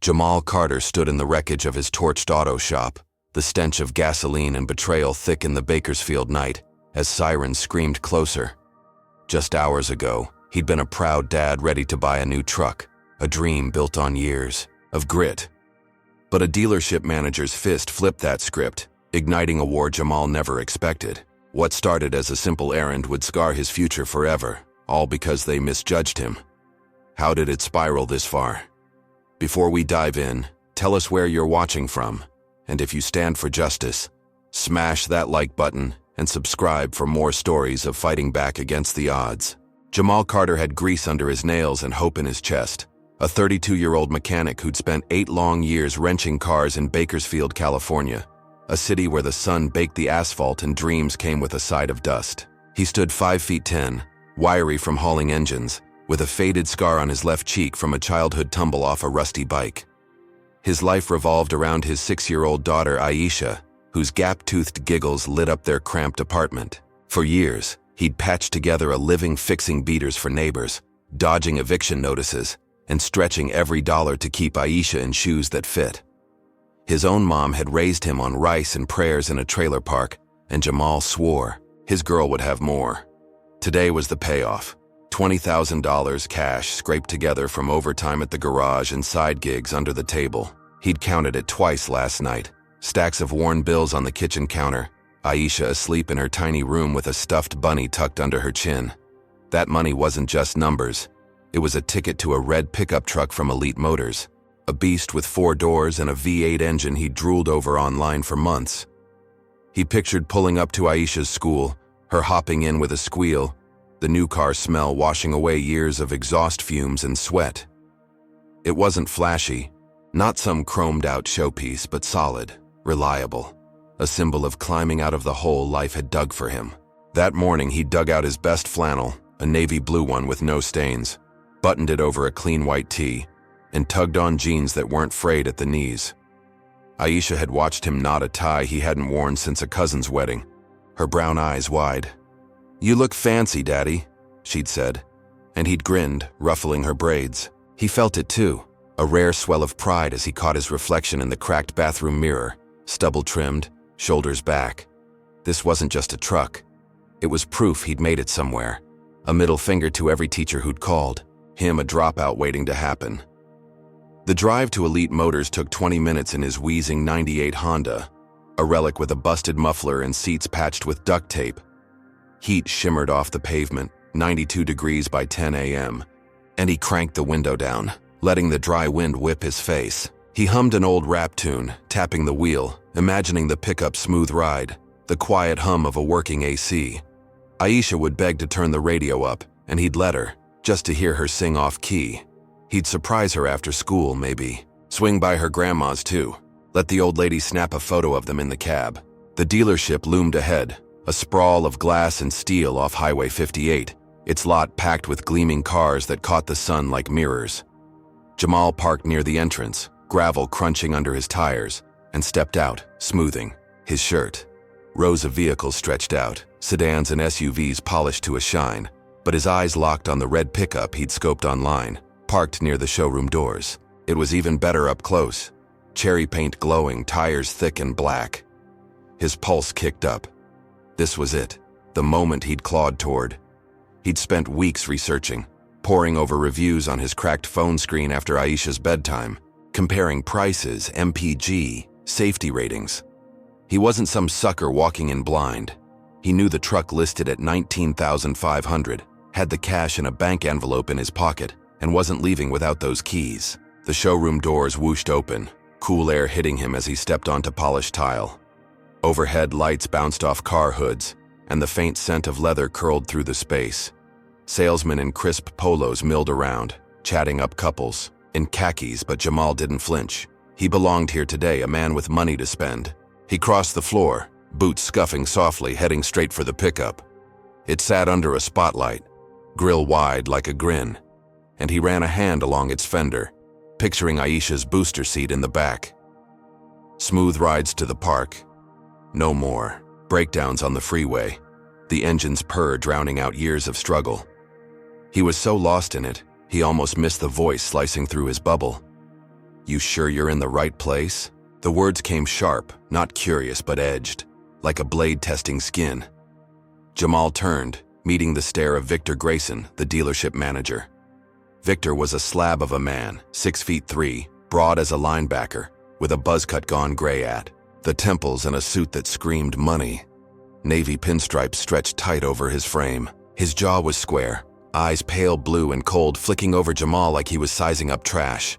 Jamal Carter stood in the wreckage of his torched auto shop, the stench of gasoline and betrayal thick in the Bakersfield night as sirens screamed closer. Just hours ago, he'd been a proud dad ready to buy a new truck, a dream built on years of grit. But a dealership manager's fist flipped that script, igniting a war Jamal never expected. What started as a simple errand would scar his future forever, all because they misjudged him. How did it spiral this far? Before we dive in, tell us where you're watching from, and if you stand for justice, smash that like button and subscribe for more stories of fighting back against the odds. Jamal Carter had grease under his nails and hope in his chest, a 32-year-old mechanic who'd spent 8 long years wrenching cars in Bakersfield, California, a city where the sun baked the asphalt and dreams came with a side of dust. He stood 5'10", wiry from hauling engines, with a faded scar on his left cheek from a childhood tumble off a rusty bike. His life revolved around his 6-year-old daughter Aisha, whose gap-toothed giggles lit up their cramped apartment. For years, he'd patched together a living fixing beaters for neighbors, dodging eviction notices, and stretching every dollar to keep Aisha in shoes that fit. His own mom had raised him on rice and prayers in a trailer park, and Jamal swore his girl would have more. Today was the payoff. $20,000 cash scraped together from overtime at the garage and side gigs under the table. He'd counted it twice last night. Stacks of worn bills on the kitchen counter, Aisha asleep in her tiny room with a stuffed bunny tucked under her chin. That money wasn't just numbers. It was a ticket to a red pickup truck from Elite Motors, a beast with 4 doors and a V8 engine he'd drooled over online for months. He pictured pulling up to Aisha's school, her hopping in with a squeal, the new car smell washing away years of exhaust fumes and sweat. It wasn't flashy, not some chromed-out showpiece, but solid, reliable, a symbol of climbing out of the hole life had dug for him. That morning, he dug out his best flannel, a navy blue one with no stains, buttoned it over a clean white tee, and tugged on jeans that weren't frayed at the knees. Aisha had watched him knot a tie he hadn't worn since a cousin's wedding, her brown eyes wide. "You look fancy, Daddy," she'd said, and he'd grinned, ruffling her braids. He felt it too, a rare swell of pride as he caught his reflection in the cracked bathroom mirror, stubble trimmed, shoulders back. This wasn't just a truck. It was proof he'd made it somewhere, a middle finger to every teacher who'd called, him a dropout waiting to happen. The drive to Elite Motors took 20 minutes in his wheezing '98 Honda, a relic with a busted muffler and seats patched with duct tape. Heat shimmered off the pavement, 92 degrees by 10 a.m., and he cranked the window down, letting the dry wind whip his face. He hummed an old rap tune, tapping the wheel, imagining the pickup's smooth ride, the quiet hum of a working AC. Aisha would beg to turn the radio up, and he'd let her, just to hear her sing off-key. He'd surprise her after school, maybe. Swing by her grandma's, too. Let the old lady snap a photo of them in the cab. The dealership loomed ahead, a sprawl of glass and steel off Highway 58, its lot packed with gleaming cars that caught the sun like mirrors. Jamal parked near the entrance, gravel crunching under his tires, and stepped out, smoothing his shirt. Rows of vehicles stretched out, sedans and SUVs polished to a shine, but his eyes locked on the red pickup he'd scoped online, parked near the showroom doors. It was even better up close. Cherry paint glowing, tires thick and black. His pulse kicked up. This was it, the moment he'd clawed toward. He'd spent weeks researching, poring over reviews on his cracked phone screen after Aisha's bedtime, comparing prices, MPG, safety ratings. He wasn't some sucker walking in blind. He knew the truck listed at $19,500, had the cash in a bank envelope in his pocket, and wasn't leaving without those keys. The showroom doors whooshed open, cool air hitting him as he stepped onto polished tile. Overhead lights bounced off car hoods, and the faint scent of leather curled through the space. Salesmen in crisp polos milled around, chatting up couples, in khakis, but Jamal didn't flinch. He belonged here today, a man with money to spend. He crossed the floor, boots scuffing softly, heading straight for the pickup. It sat under a spotlight, grill wide like a grin, and he ran a hand along its fender, picturing Aisha's booster seat in the back. Smooth rides to the park. No more. Breakdowns on the freeway. The engine's purr drowning out years of struggle. He was so lost in it, he almost missed the voice slicing through his bubble. "You sure you're in the right place?" The words came sharp, not curious but edged, like a blade testing skin. Jamal turned, meeting the stare of Victor Grayson, the dealership manager. Victor was a slab of a man, 6'3", broad as a linebacker, with a buzzcut gone gray at the temples and a suit that screamed money. Navy pinstripes stretched tight over his frame. His jaw was square, eyes pale blue and cold, flicking over Jamal like he was sizing up trash.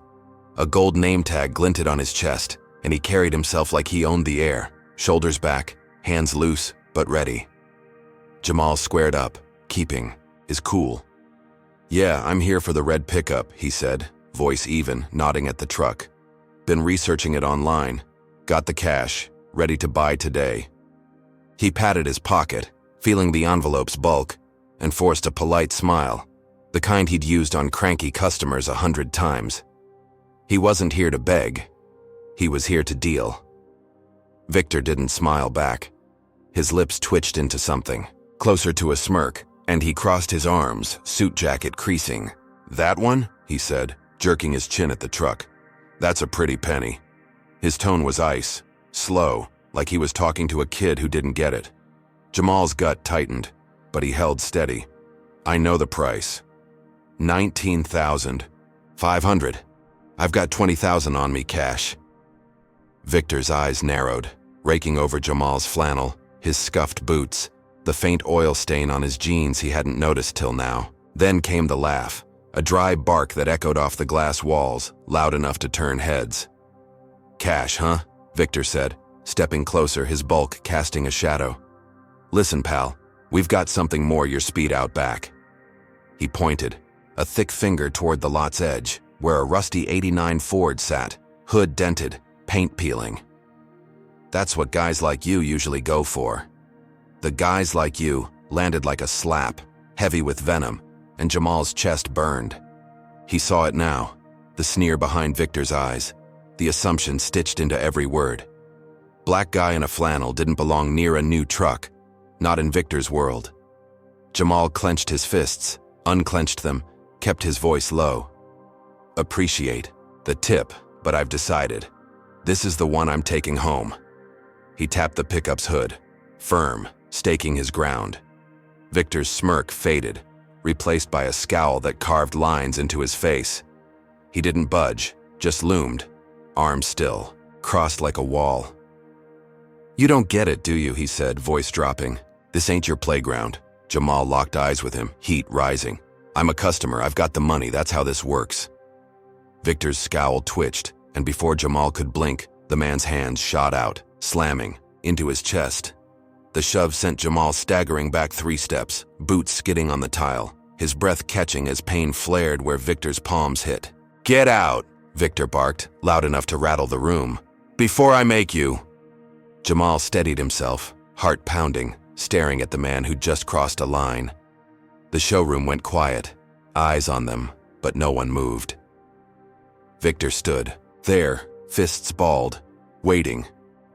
A gold name tag glinted on his chest, and he carried himself like he owned the air, shoulders back, hands loose, but ready. Jamal squared up, keeping his cool. "Yeah, I'm here for the red pickup," he said, voice even, nodding at the truck. "Been researching it online. Got the cash, ready to buy today." He patted his pocket, feeling the envelope's bulk, and forced a polite smile, the kind he'd used on cranky customers 100 times. He wasn't here to beg. He was here to deal. Victor didn't smile back. His lips twitched into something, closer to a smirk, and he crossed his arms, suit jacket creasing. "That one?" he said, jerking his chin at the truck. "That's a pretty penny." His tone was ice, slow, like he was talking to a kid who didn't get it. Jamal's gut tightened, but he held steady. "I know the price. 19,500. I've got 20,000 on me cash." Victor's eyes narrowed, raking over Jamal's flannel, his scuffed boots, the faint oil stain on his jeans he hadn't noticed till now. Then came the laugh, a dry bark that echoed off the glass walls, loud enough to turn heads. "Cash, huh?" Victor said, stepping closer, his bulk casting a shadow. "Listen, pal, we've got something more your speed out back." He pointed, a thick finger toward the lot's edge, where a rusty '89 Ford sat, hood dented, paint peeling. "That's what guys like you usually go for." The "guys like you" landed like a slap, heavy with venom, and Jamal's chest burned. He saw it now, the sneer behind Victor's eyes, the assumption stitched into every word. Black guy in a flannel didn't belong near a new truck, not in Victor's world. Jamal clenched his fists, unclenched them, kept his voice low. "Appreciate the tip, but I've decided. This is the one I'm taking home." He tapped the pickup's hood, firm, staking his ground. Victor's smirk faded, replaced by a scowl that carved lines into his face. He didn't budge, just loomed, arms still, crossed like a wall. "You don't get it, do you?" he said, voice dropping. "This ain't your playground." Jamal locked eyes with him, heat rising. "I'm a customer, I've got the money, that's how this works." Victor's scowl twitched, and before Jamal could blink, the man's hands shot out, slamming, into his chest. The shove sent Jamal staggering back 3 steps, boots skidding on the tile, his breath catching as pain flared where Victor's palms hit. "Get out!" Victor barked, loud enough to rattle the room. "Before I make you!" Jamal steadied himself, heart pounding, staring at the man who'd just crossed a line. The showroom went quiet, eyes on them, but no one moved. Victor stood, there, fists balled, waiting,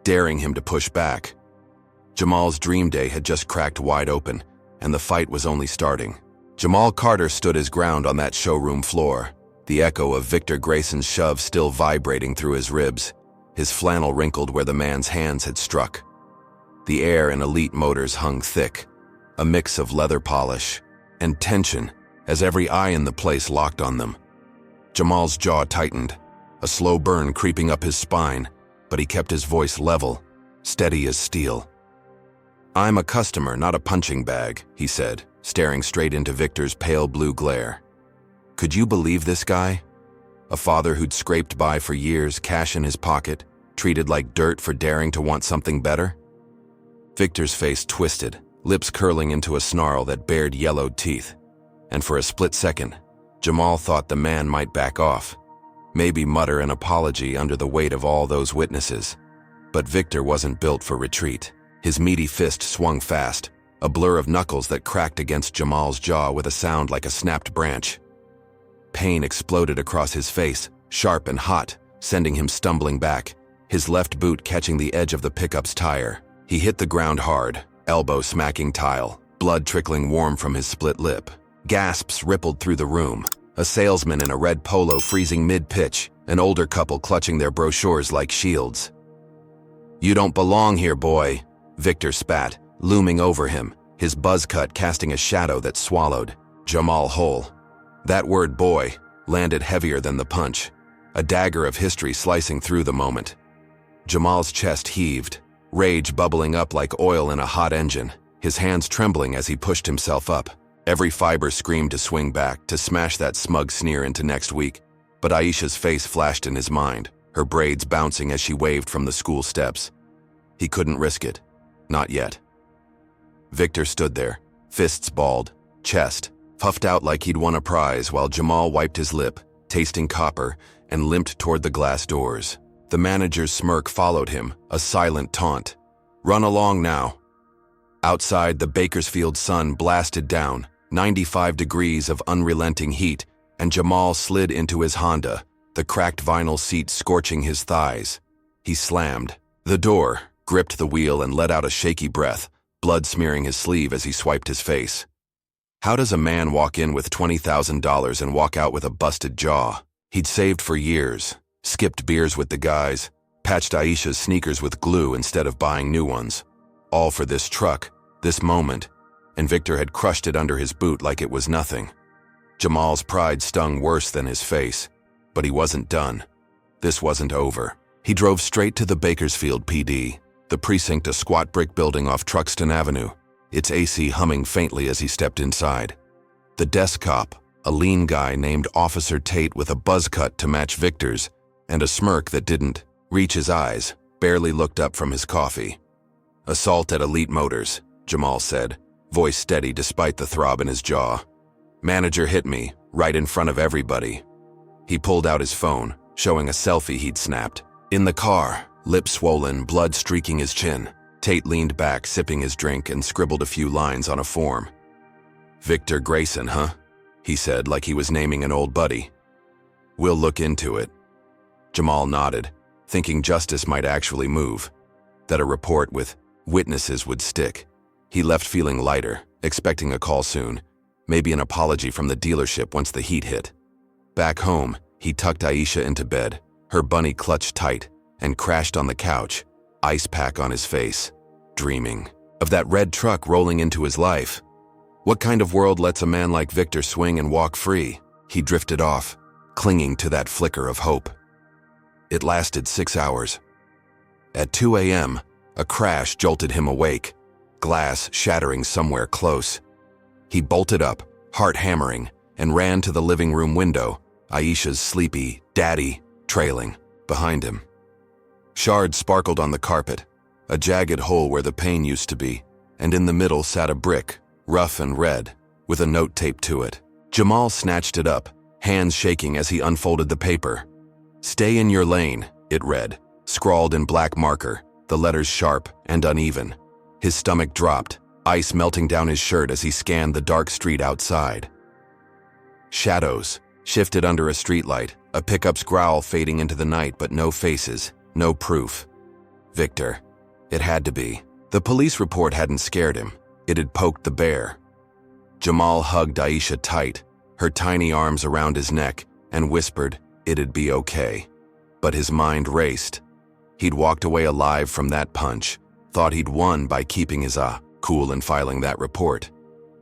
daring him to push back. Jamal's dream day had just cracked wide open, and the fight was only starting. Jamal Carter stood his ground on that showroom floor, the echo of Victor Grayson's shove still vibrating through his ribs, his flannel wrinkled where the man's hands had struck. The air in Elite Motors hung thick, a mix of leather polish and tension as every eye in the place locked on them. Jamal's jaw tightened, a slow burn creeping up his spine, but he kept his voice level, steady as steel. "I'm a customer, not a punching bag," he said, staring straight into Victor's pale blue glare. Could you believe this guy? A father who'd scraped by for years, cash in his pocket, treated like dirt for daring to want something better? Victor's face twisted, lips curling into a snarl that bared yellowed teeth. And for a split second, Jamal thought the man might back off, maybe mutter an apology under the weight of all those witnesses. But Victor wasn't built for retreat. His meaty fist swung fast, a blur of knuckles that cracked against Jamal's jaw with a sound like a snapped branch. Pain exploded across his face, sharp and hot, sending him stumbling back, his left boot catching the edge of the pickup's tire. He hit the ground hard, elbow smacking tile, blood trickling warm from his split lip. Gasps rippled through the room. A salesman in a red polo freezing mid-pitch, an older couple clutching their brochures like shields. "You don't belong here, boy," Victor spat, looming over him, his buzz cut casting a shadow that swallowed Jamal whole. That word boy landed heavier than the punch, a dagger of history slicing through the moment. Jamal's chest heaved, rage bubbling up like oil in a hot engine, his hands trembling as he pushed himself up. Every fiber screamed to swing back, to smash that smug sneer into next week, but Aisha's face flashed in his mind, her braids bouncing as she waved from the school steps. He couldn't risk it. Not yet. Victor stood there, fists balled, chest puffed out like he'd won a prize, while Jamal wiped his lip, tasting copper, and limped toward the glass doors. The manager's smirk followed him, a silent taunt. "Run along now." Outside, the Bakersfield sun blasted down, 95 degrees of unrelenting heat, and Jamal slid into his Honda, the cracked vinyl seat scorching his thighs. He slammed the door, gripped the wheel, and let out a shaky breath, blood smearing his sleeve as he swiped his face. How does a man walk in with $20,000 and walk out with a busted jaw? He'd saved for years, skipped beers with the guys, patched Aisha's sneakers with glue instead of buying new ones. All for this truck, this moment, and Victor had crushed it under his boot like it was nothing. Jamal's pride stung worse than his face, but he wasn't done. This wasn't over. He drove straight to the Bakersfield PD, the precinct, a squat brick building off Truxton Avenue, its AC humming faintly as he stepped inside. The desk cop, a lean guy named Officer Tate with a buzz cut to match Victor's, and a smirk that didn't reach his eyes, barely looked up from his coffee. "Assault at Elite Motors," Jamal said, voice steady despite the throb in his jaw. "Manager hit me, right in front of everybody." He pulled out his phone, showing a selfie he'd snapped. In the car, lips swollen, blood streaking his chin, Tate leaned back, sipping his drink, and scribbled a few lines on a form. "Victor Grayson, huh?" he said like he was naming an old buddy. "We'll look into it." Jamal nodded, thinking justice might actually move, that a report with witnesses would stick. He left feeling lighter, expecting a call soon, maybe an apology from the dealership once the heat hit. Back home, he tucked Aisha into bed, her bunny clutched tight, and crashed on the couch, ice pack on his face, dreaming of that red truck rolling into his life. What kind of world lets a man like Victor swing and walk free? He drifted off, clinging to that flicker of hope. It lasted 6 hours. At 2 a.m., a crash jolted him awake, glass shattering somewhere close. He bolted up, heart hammering, and ran to the living room window, Aisha's sleepy daddy trailing behind him. Shards sparkled on the carpet, a jagged hole where the pane used to be, and in the middle sat a brick, rough and red, with a note taped to it. Jamal snatched it up, hands shaking as he unfolded the paper. "Stay in your lane," it read, scrawled in black marker, the letters sharp and uneven. His stomach dropped, ice melting down his shirt as he scanned the dark street outside. Shadows shifted under a streetlight, a pickup's growl fading into the night, but no faces, no proof. Victor. It had to be. The police report hadn't scared him. It had poked the bear. Jamal hugged Aisha tight, her tiny arms around his neck, and whispered it'd be okay. But his mind raced. He'd walked away alive from that punch, thought he'd won by keeping his cool and filing that report.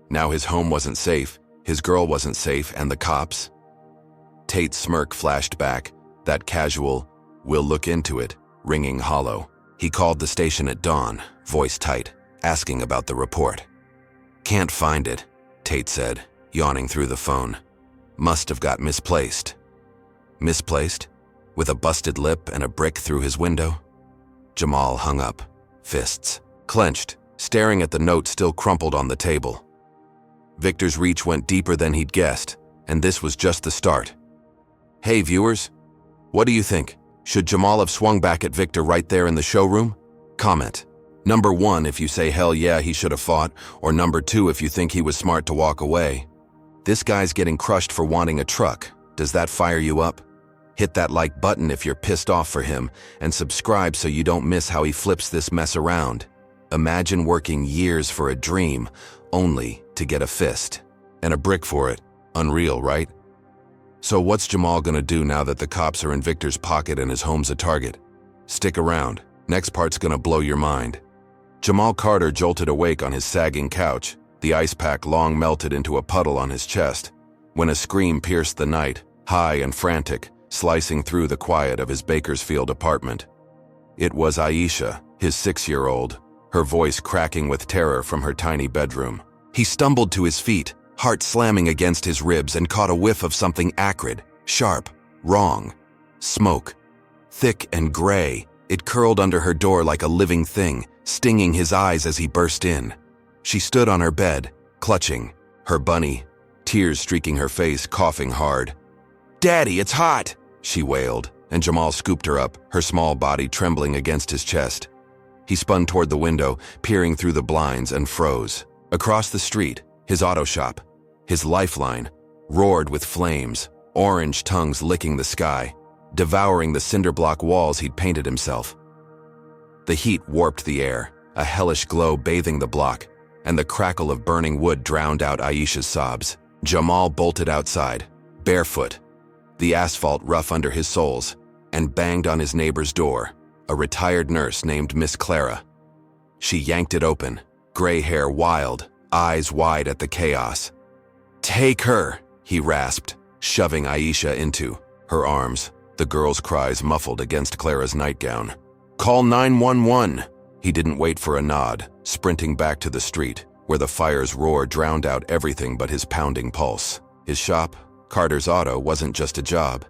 Now his home wasn't safe, his girl wasn't safe, and the cops? Tate's smirk flashed back, that casual, "We'll look into it," ringing hollow. He called the station at dawn, voice tight, asking about the report. "Can't find it," Tate said, yawning through the phone. "Must have got misplaced." Misplaced? With a busted lip and a brick through his window? Jamal hung up, fists clenched, staring at the note still crumpled on the table. Victor's reach went deeper than he'd guessed, and this was just the start. Hey viewers, what do you think? Should Jamal have swung back at Victor right there in the showroom? Comment. Number 1 if you say hell yeah he should have fought, or number 2 if you think he was smart to walk away. This guy's getting crushed for wanting a truck. Does that fire you up? Hit that like button if you're pissed off for him, and subscribe so you don't miss how he flips this mess around. Imagine working years for a dream, only to get a fist. And a brick for it. Unreal, right? So what's Jamal gonna do now that the cops are in Victor's pocket and his home's a target? Stick around. Next part's gonna blow your mind. Jamal Carter jolted awake on his sagging couch, the ice pack long melted into a puddle on his chest, when a scream pierced the night, high and frantic, slicing through the quiet of his Bakersfield apartment. It was Aisha, his 6-year-old, her voice cracking with terror from her tiny bedroom. He stumbled to his feet, heart slamming against his ribs, and caught a whiff of something acrid, sharp, wrong. Smoke. Thick and gray, it curled under her door like a living thing, stinging his eyes as he burst in. She stood on her bed, clutching, her bunny, tears streaking her face, coughing hard. "Daddy, it's hot!" she wailed, and Jamal scooped her up, her small body trembling against his chest. He spun toward the window, peering through the blinds, and froze. Across the street, his auto shop, his lifeline, roared with flames, orange tongues licking the sky, devouring the cinder block walls he'd painted himself. The heat warped the air, a hellish glow bathing the block, and the crackle of burning wood drowned out Aisha's sobs. Jamal bolted outside, barefoot, the asphalt rough under his soles, and banged on his neighbor's door, a retired nurse named Miss Clara. She yanked it open, gray hair wild, eyes wide at the chaos. "Take her," he rasped, shoving Aisha into her arms, the girl's cries muffled against Clara's nightgown. "Call 911. He didn't wait for a nod, sprinting back to the street, where the fire's roar drowned out everything but his pounding pulse. His shop, Carter's Auto, wasn't just a job.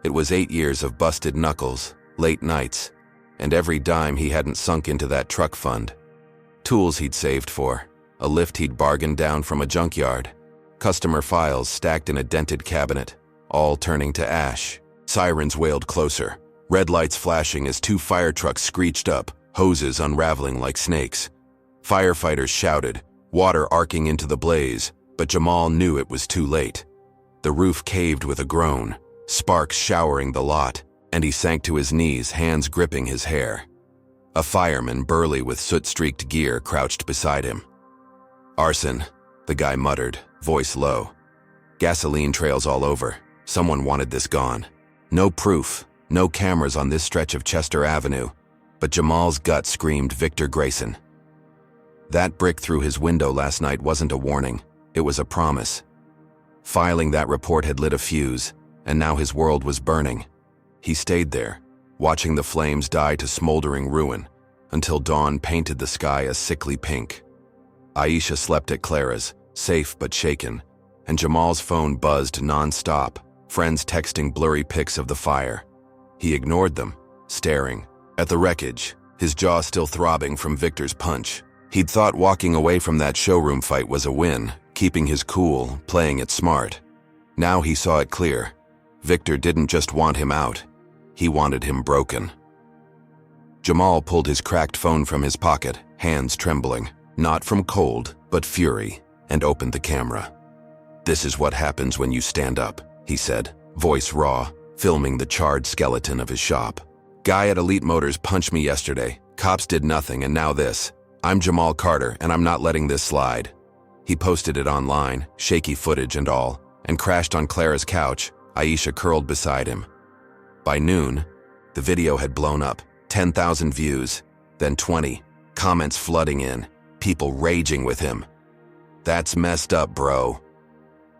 It was 8 years of busted knuckles, late nights, and every dime he hadn't sunk into that truck fund. Tools he'd saved for, a lift he'd bargained down from a junkyard, customer files stacked in a dented cabinet, all turning to ash. Sirens wailed closer, red lights flashing as 2 fire trucks screeched up, hoses unraveling like snakes. Firefighters shouted, water arcing into the blaze, but Jamal knew it was too late. The roof caved with a groan, sparks showering the lot, and he sank to his knees, hands gripping his hair. A fireman, burly with soot-streaked gear, crouched beside him. "Arson," the guy muttered, voice low. "Gasoline trails all over. Someone wanted this gone. No proof, no cameras on this stretch of Chester Avenue." But Jamal's gut screamed Victor Grayson. That brick through his window last night wasn't a warning, it was a promise. Filing that report had lit a fuse, and now his world was burning. He stayed there, watching the flames die to smoldering ruin, until dawn painted the sky a sickly pink. Aisha slept at Clara's, safe but shaken, and Jamal's phone buzzed non-stop, friends texting blurry pics of the fire. He ignored them, staring at the wreckage, his jaw still throbbing from Victor's punch. He'd thought walking away from that showroom fight was a win, keeping his cool, playing it smart. Now he saw it clear. Victor didn't just want him out, he wanted him broken. Jamal pulled his cracked phone from his pocket, hands trembling, not from cold, but fury, and opened the camera. "This is what happens when you stand up," he said, voice raw, filming the charred skeleton of his shop. "Guy at Elite Motors punched me yesterday. Cops did nothing, and now this. I'm Jamal Carter, and I'm not letting this slide." He posted it online, shaky footage and all, and crashed on Clara's couch, Aisha curled beside him. By noon, the video had blown up, 10,000 views, then 20, comments flooding in, people raging with him. "That's messed up, bro.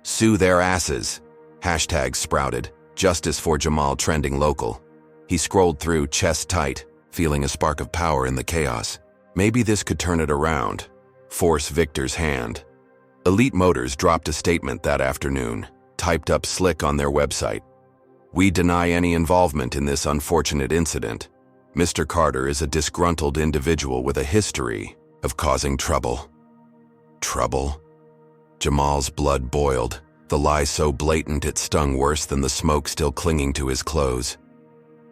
Sue their asses." Hashtags sprouted, justice for Jamal trending local. He scrolled through, chest tight, feeling a spark of power in the chaos. Maybe this could turn it around, force Victor's hand. Elite Motors dropped a statement that afternoon, typed up slick on their website. "We deny any involvement in this unfortunate incident. Mr. Carter is a disgruntled individual with a history of causing trouble." Trouble? Jamal's blood boiled, the lie so blatant it stung worse than the smoke still clinging to his clothes.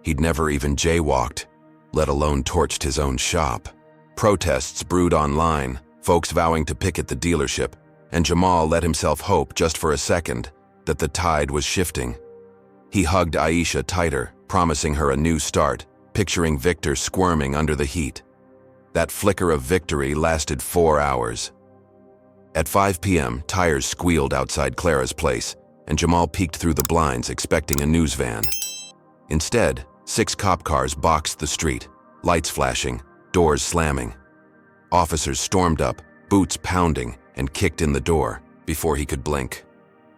He'd never even jaywalked, let alone torched his own shop. Protests brewed online, folks vowing to picket the dealership, and Jamal let himself hope just for a second that the tide was shifting. He hugged Aisha tighter, promising her a new start, picturing Victor squirming under the heat. That flicker of victory lasted 4 hours. At 5 p.m., tires squealed outside Clara's place, and Jamal peeked through the blinds expecting a news van. Instead, 6 cop cars boxed the street, lights flashing, doors slamming. Officers stormed up, boots pounding, and kicked in the door before he could blink.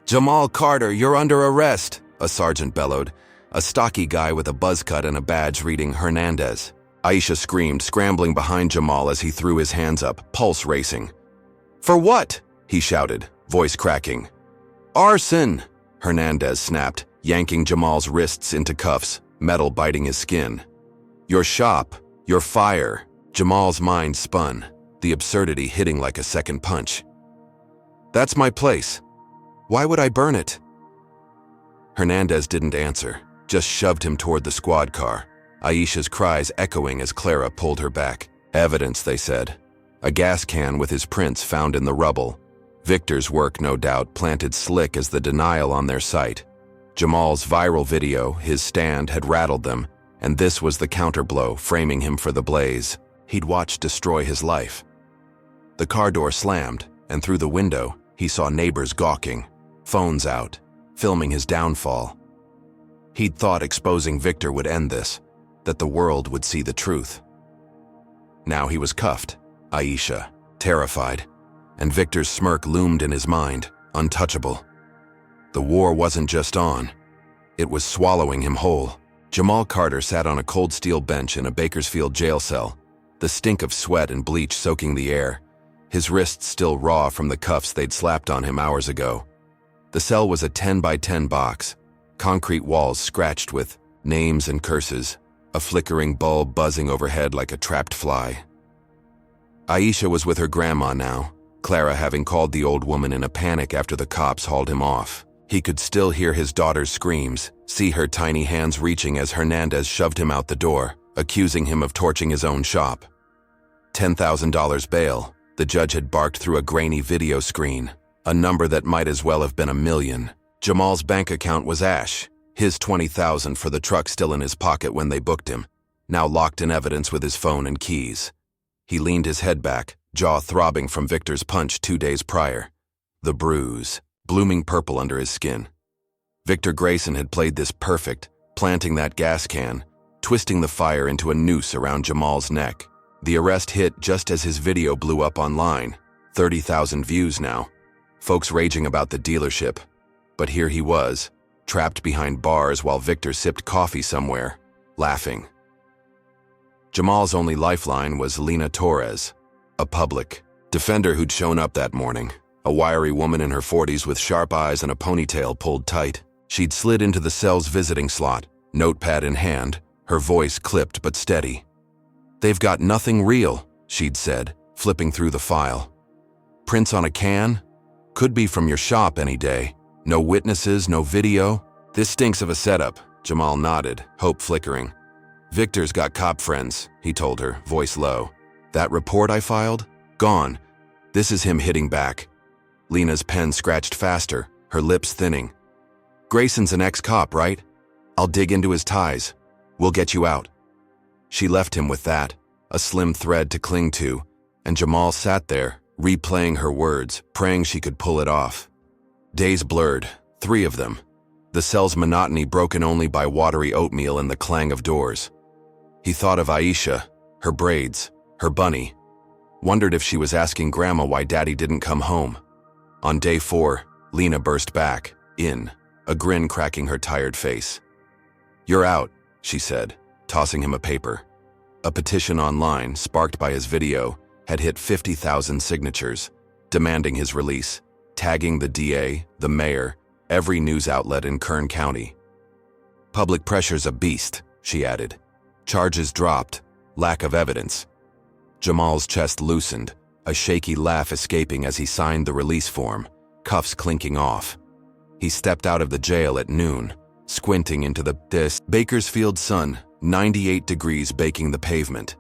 "Jamal Carter, you're under arrest," a sergeant bellowed, a stocky guy with a buzz cut and a badge reading Hernandez. Aisha screamed, scrambling behind Jamal as he threw his hands up, pulse racing. "For what?" he shouted, voice cracking. "Arson!" Hernandez snapped, yanking Jamal's wrists into cuffs, metal biting his skin. "Your shop, your fire." Jamal's mind spun, the absurdity hitting like a second punch. "That's my place. Why would I burn it?" Hernandez didn't answer, just shoved him toward the squad car, Aisha's cries echoing as Clara pulled her back. Evidence, they said. A gas can with his prints found in the rubble. Victor's work, no doubt, planted slick as the denial on their site. Jamal's viral video, his stand, had rattled them, and this was the counterblow, framing him for the blaze he'd watched destroy his life. The car door slammed, and through the window, he saw neighbors gawking, phones out, filming his downfall. He'd thought exposing Victor would end this, that the world would see the truth. Now he was cuffed, Aisha, terrified, and Victor's smirk loomed in his mind, untouchable. The war wasn't just on. It was swallowing him whole. Jamal Carter sat on a cold steel bench in a Bakersfield jail cell, the stink of sweat and bleach soaking the air, his wrists still raw from the cuffs they'd slapped on him hours ago. The cell was a 10 by 10 box, concrete walls scratched with names and curses, a flickering bulb buzzing overhead like a trapped fly. Aisha was with her grandma now, Clara having called the old woman in a panic after the cops hauled him off. He could still hear his daughter's screams, see her tiny hands reaching as Hernandez shoved him out the door, accusing him of torching his own shop. $10,000 bail, the judge had barked through a grainy video screen, a number that might as well have been $1 million. Jamal's bank account was ash, his $20,000 for the truck still in his pocket when they booked him, now locked in evidence with his phone and keys. He leaned his head back, jaw throbbing from Victor's punch 2 days prior. The bruise, blooming purple under his skin. Victor Grayson had played this perfect, planting that gas can, twisting the fire into a noose around Jamal's neck. The arrest hit just as his video blew up online, 30,000 views now. Folks raging about the dealership. But here he was, trapped behind bars while Victor sipped coffee somewhere, laughing. Jamal's only lifeline was Lena Torres, a public defender who'd shown up that morning, a wiry woman in her 40s with sharp eyes and a ponytail pulled tight. She'd slid into the cell's visiting slot, notepad in hand, her voice clipped but steady. "They've got nothing real," she'd said, flipping through the file. "Prints on a can? Could be from your shop any day. No witnesses, no video. This stinks of a setup." Jamal nodded, hope flickering. "Victor's got cop friends," he told her, voice low. "That report I filed? Gone. This is him hitting back." Lena's pen scratched faster, her lips thinning. "Grayson's an ex-cop, right? I'll dig into his ties. We'll get you out." She left him with that, a slim thread to cling to, and Jamal sat there, replaying her words, praying she could pull it off. Days blurred, 3 of them. The cell's monotony broken only by watery oatmeal and the clang of doors. He thought of Aisha, her braids, her bunny. Wondered if she was asking Grandma why Daddy didn't come home. On day 4, Lena burst back, in, a grin cracking her tired face. "You're out," she said, tossing him a paper. A petition online, sparked by his video, had hit 50,000 signatures, demanding his release, tagging the DA, the mayor, every news outlet in Kern County. "Public pressure's a beast," she added. "Charges dropped, lack of evidence." Jamal's chest loosened, a shaky laugh escaping as he signed the release form, cuffs clinking off. He stepped out of the jail at noon, squinting into the Bakersfield sun, 98 degrees baking the pavement.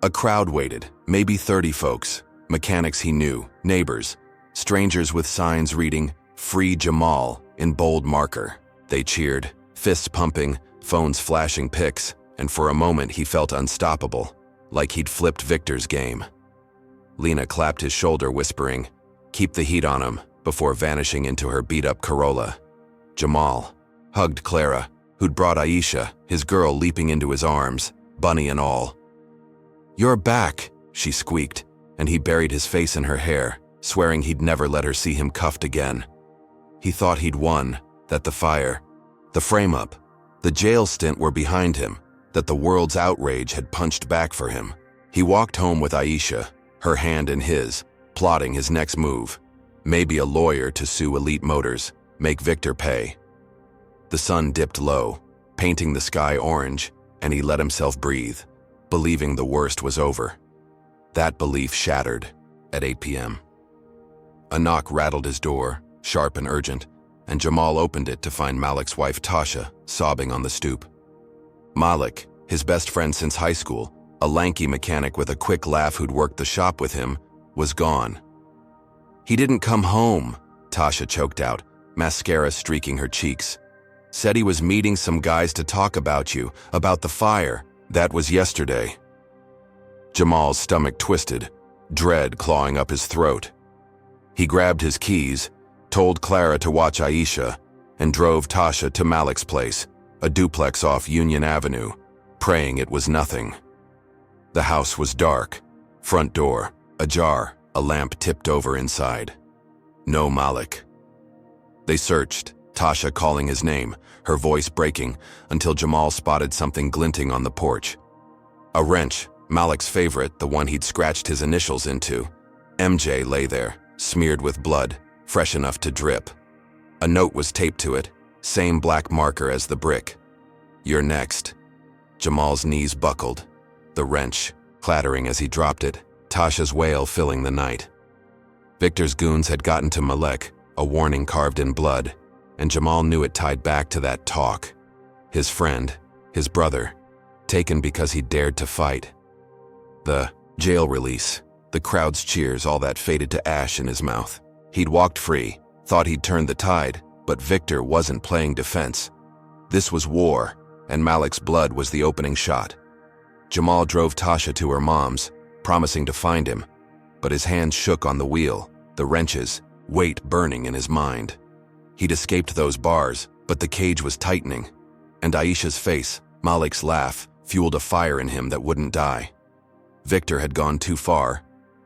A crowd waited, maybe 30 folks, mechanics he knew, neighbors, strangers with signs reading, "Free Jamal," in bold marker. They cheered, fists pumping, phones flashing pics, and for a moment he felt unstoppable, like he'd flipped Victor's game. Lena clapped his shoulder, whispering, "Keep the heat on him," before vanishing into her beat-up Corolla. Jamal hugged Clara, who'd brought Aisha, his girl, leaping into his arms, bunny and all. "You're back," she squeaked, and he buried his face in her hair, swearing he'd never let her see him cuffed again. He thought he'd won, that the fire, the frame-up, the jail stint were behind him, that the world's outrage had punched back for him. He walked home with Aisha, her hand in his, plotting his next move. Maybe a lawyer to sue Elite Motors, make Victor pay. The sun dipped low, painting the sky orange, and he let himself breathe, believing the worst was over. That belief shattered at 8 p.m. A knock rattled his door, sharp and urgent, and Jamal opened it to find Malik's wife Tasha sobbing on the stoop. Malik, his best friend since high school, a lanky mechanic with a quick laugh who'd worked the shop with him, was gone. "He didn't come home," Tasha choked out, mascara streaking her cheeks. "Said he was meeting some guys to talk about you, about the fire. That was yesterday." Jamal's stomach twisted, dread clawing up his throat. He grabbed his keys, told Clara to watch Aisha, and drove Tasha to Malik's place, a duplex off Union Avenue, praying it was nothing. The house was dark, front door ajar, a lamp tipped over inside. No Malik. They searched, Tasha calling his name, her voice breaking, until Jamal spotted something glinting on the porch. A wrench, Malik's favorite, the one he'd scratched his initials into. MJ lay there, smeared with blood, fresh enough to drip. A note was taped to it, same black marker as the brick. "You're next." Jamal's knees buckled, the wrench clattering as he dropped it, Tasha's wail filling the night. Victor's goons had gotten to Malik, a warning carved in blood, and Jamal knew it tied back to that talk. His friend, his brother, taken because he dared to fight. The jail release, the crowd's cheers, all that faded to ash in his mouth. He'd walked free, thought he'd turned the tide, but Victor wasn't playing defense. This was war, and Malik's blood was the opening shot. Jamal drove Tasha to her mom's, promising to find him, but his hands shook on the wheel, the wrenches, weight burning in his mind. He'd escaped those bars, but the cage was tightening, and Aisha's face, Malik's laugh, fueled a fire in him that wouldn't die. Victor had gone too far,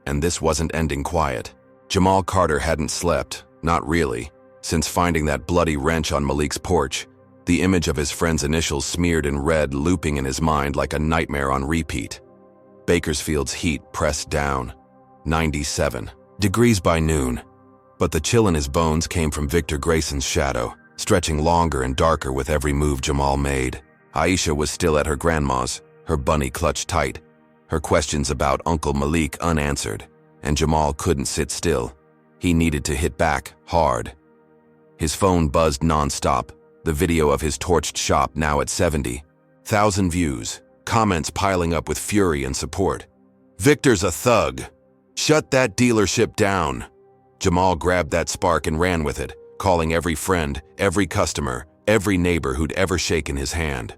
and this wasn't ending quiet. Jamal Carter hadn't slept, not really, since finding that bloody wrench on Malik's porch, the image of his friend's initials smeared in red looping in his mind like a nightmare on repeat. Bakersfield's heat pressed down, 97 degrees by noon, but the chill in his bones came from Victor Grayson's shadow, stretching longer and darker with every move Jamal made. Aisha was still at her grandma's, her bunny clutched tight, her questions about Uncle Malik unanswered, and Jamal couldn't sit still. He needed to hit back, hard. His phone buzzed nonstop, the video of his torched shop now at 70,000 views, comments piling up with fury and support. "Victor's a thug. Shut that dealership down." Jamal grabbed that spark and ran with it, calling every friend, every customer, every neighbor who'd ever shaken his hand.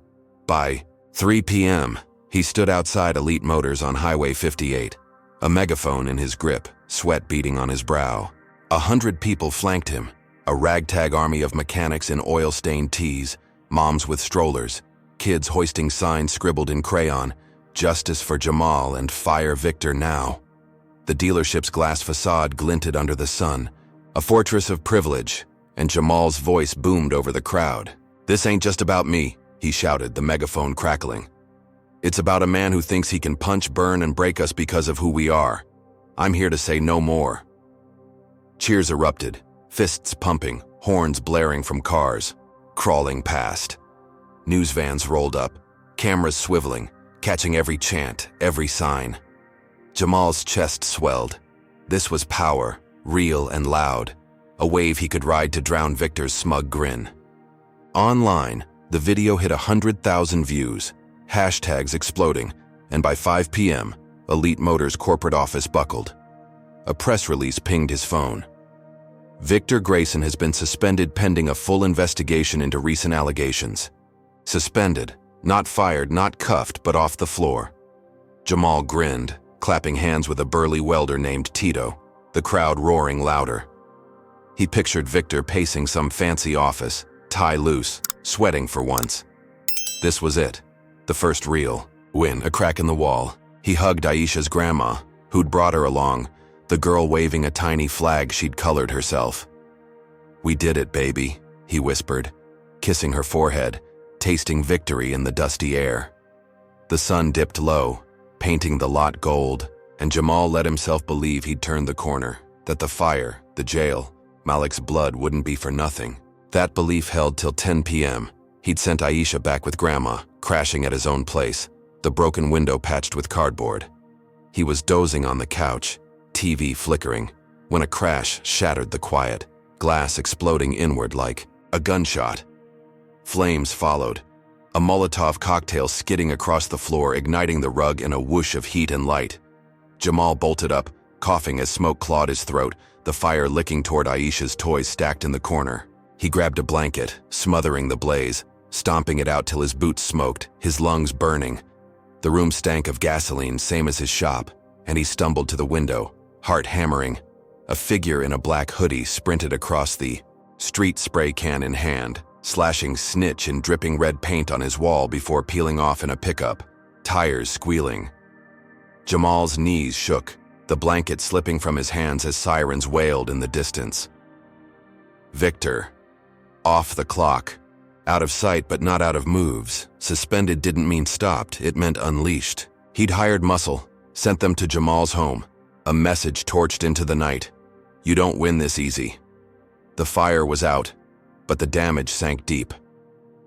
By 3 p.m., he stood outside Elite Motors on Highway 58, a megaphone in his grip, sweat beading on his brow. 100 people flanked him, a ragtag army of mechanics in oil-stained tees, moms with strollers, kids hoisting signs scribbled in crayon, "Justice for Jamal" and "Fire Victor now." The dealership's glass facade glinted under the sun, a fortress of privilege, and Jamal's voice boomed over the crowd. "This ain't just about me," he shouted, the megaphone crackling. "It's about a man who thinks he can punch, burn, and break us because of who we are. I'm here to say no more." Cheers erupted, fists pumping, horns blaring from cars, crawling past. News vans rolled up, cameras swiveling, catching every chant, every sign. Jamal's chest swelled. This was power, real and loud, a wave he could ride to drown Victor's smug grin. Online, the video hit 100,000 views, hashtags exploding, and by 5 p.m., Elite Motors' corporate office buckled. A press release pinged his phone. Victor Grayson has been suspended pending a full investigation into recent allegations. Suspended, not fired, not cuffed, but off the floor. Jamal grinned, clapping hands with a burly welder named Tito, the crowd roaring louder. He pictured Victor pacing some fancy office, tie loose, sweating for once. This was it. The first real win. A crack in the wall. He hugged Aisha's grandma, who'd brought her along, the girl waving a tiny flag she'd colored herself. "We did it, baby," he whispered, kissing her forehead, tasting victory in the dusty air. The sun dipped low, painting the lot gold, and Jamal let himself believe he'd turned the corner, that the fire, the jail, Malik's blood wouldn't be for nothing. That belief held till 10 p.m. He'd sent Aisha back with Grandma, crashing at his own place, the broken window patched with cardboard. He was dozing on the couch, TV flickering, when a crash shattered the quiet, glass exploding inward like a gunshot. Flames followed, a Molotov cocktail skidding across the floor, igniting the rug in a whoosh of heat and light. Jamal bolted up, coughing as smoke clawed his throat, the fire licking toward Aisha's toys stacked in the corner. He grabbed a blanket, smothering the blaze, stomping it out till his boots smoked, his lungs burning. The room stank of gasoline, same as his shop, and he stumbled to the window, heart hammering. A figure in a black hoodie sprinted across the street, spray can in hand, slashing snitch and dripping red paint on his wall before peeling off in a pickup, tires squealing. Jamal's knees shook, the blanket slipping from his hands as sirens wailed in the distance. Victor. Off the clock. Out of sight but not out of moves. Suspended didn't mean stopped, it meant unleashed. He'd hired muscle, sent them to Jamal's home. A message torched into the night. You don't win this easy. The fire was out, but the damage sank deep.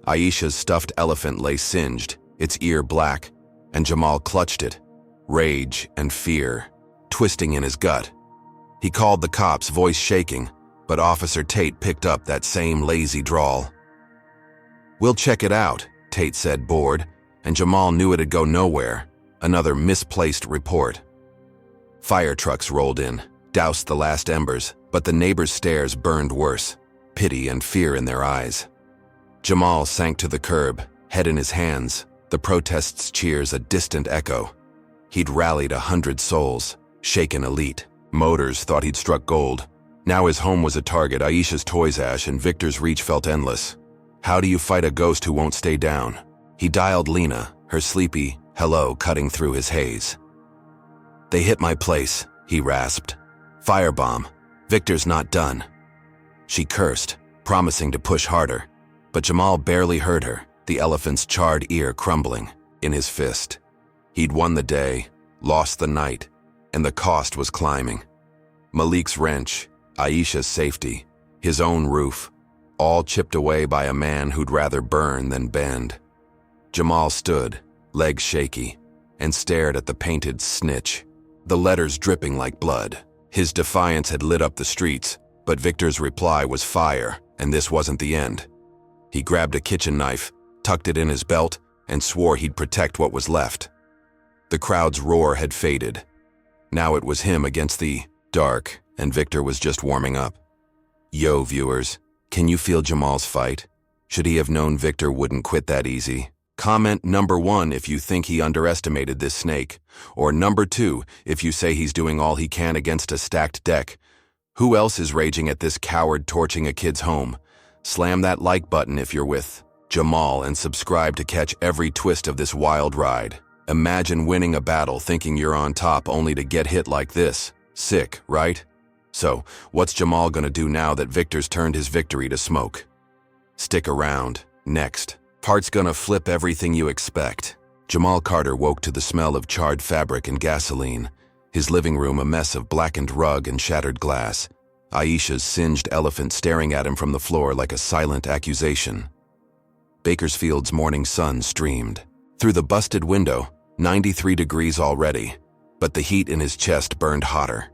Aisha's stuffed elephant lay singed, its ear black, and Jamal clutched it, rage and fear twisting in his gut. He called the cops, voice shaking, but Officer Tate picked up that same lazy drawl. "We'll check it out," Tate said, bored, and Jamal knew it'd go nowhere. Another misplaced report. Fire trucks rolled in, doused the last embers, but the neighbors' stares burned worse, pity and fear in their eyes. Jamal sank to the curb, head in his hands, the protest's cheers a distant echo. He'd rallied 100 souls, shaken elite. Motors thought he'd struck gold. Now his home was a target, Aisha's toys ash, and Victor's reach felt endless. How do you fight a ghost who won't stay down? He dialed Lena, her sleepy hello cutting through his haze. "They hit my place," he rasped. "Firebomb. Victor's not done." She cursed, promising to push harder, but Jamal barely heard her, the elephant's charred ear crumbling in his fist. He'd won the day, lost the night, and the cost was climbing. Malik's wrench, Aisha's safety, his own roof, all chipped away by a man who'd rather burn than bend. Jamal stood, legs shaky, and stared at the painted snitch, the letters dripping like blood. His defiance had lit up the streets, but Victor's reply was fire, and this wasn't the end. He grabbed a kitchen knife, tucked it in his belt, and swore he'd protect what was left. The crowd's roar had faded. Now it was him against the dark, and Victor was just warming up. Yo, viewers, can you feel Jamal's fight? Should he have known Victor wouldn't quit that easy? Comment number 1 if you think he underestimated this snake, or number 2 if you say he's doing all he can against a stacked deck. Who else is raging at this coward torching a kid's home? Slam that like button if you're with Jamal and subscribe to catch every twist of this wild ride. Imagine winning a battle thinking you're on top only to get hit like this. Sick, right? So, what's Jamal gonna do now that Victor's turned his victory to smoke? Stick around. Next, part's gonna flip everything you expect. Jamal Carter woke to the smell of charred fabric and gasoline, his living room a mess of blackened rug and shattered glass, Aisha's singed elephant staring at him from the floor like a silent accusation. Bakersfield's morning sun streamed. Through the busted window, 93 degrees already, but the heat in his chest burned hotter.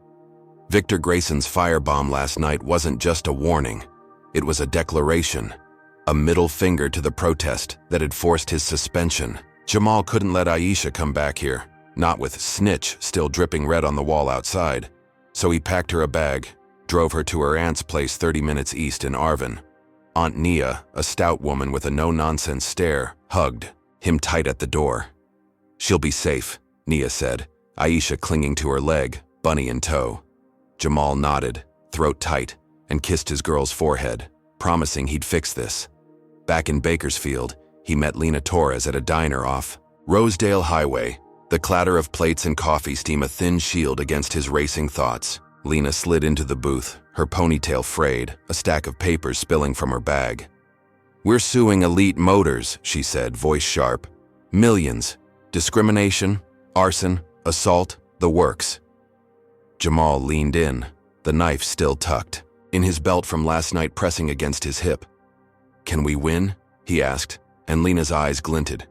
Victor Grayson's firebomb last night wasn't just a warning, it was a declaration, a middle finger to the protest that had forced his suspension. Jamal couldn't let Aisha come back here, not with snitch still dripping red on the wall outside, so he packed her a bag, drove her to her aunt's place 30 minutes east in Arvin. Aunt Nia, a stout woman with a no-nonsense stare, hugged him tight at the door. "She'll be safe," Nia said, Aisha clinging to her leg, bunny in tow. Jamal nodded, throat tight, and kissed his girl's forehead, promising he'd fix this. Back in Bakersfield, he met Lena Torres at a diner off Rosedale Highway. The clatter of plates and coffee steam a thin shield against his racing thoughts. Lena slid into the booth, her ponytail frayed, a stack of papers spilling from her bag. "We're suing Elite Motors," she said, voice sharp. "Millions. Discrimination, arson, assault, the works." Jamal leaned in, the knife still tucked, in his belt from last night pressing against his hip. "Can we win?" he asked, and Lena's eyes glinted.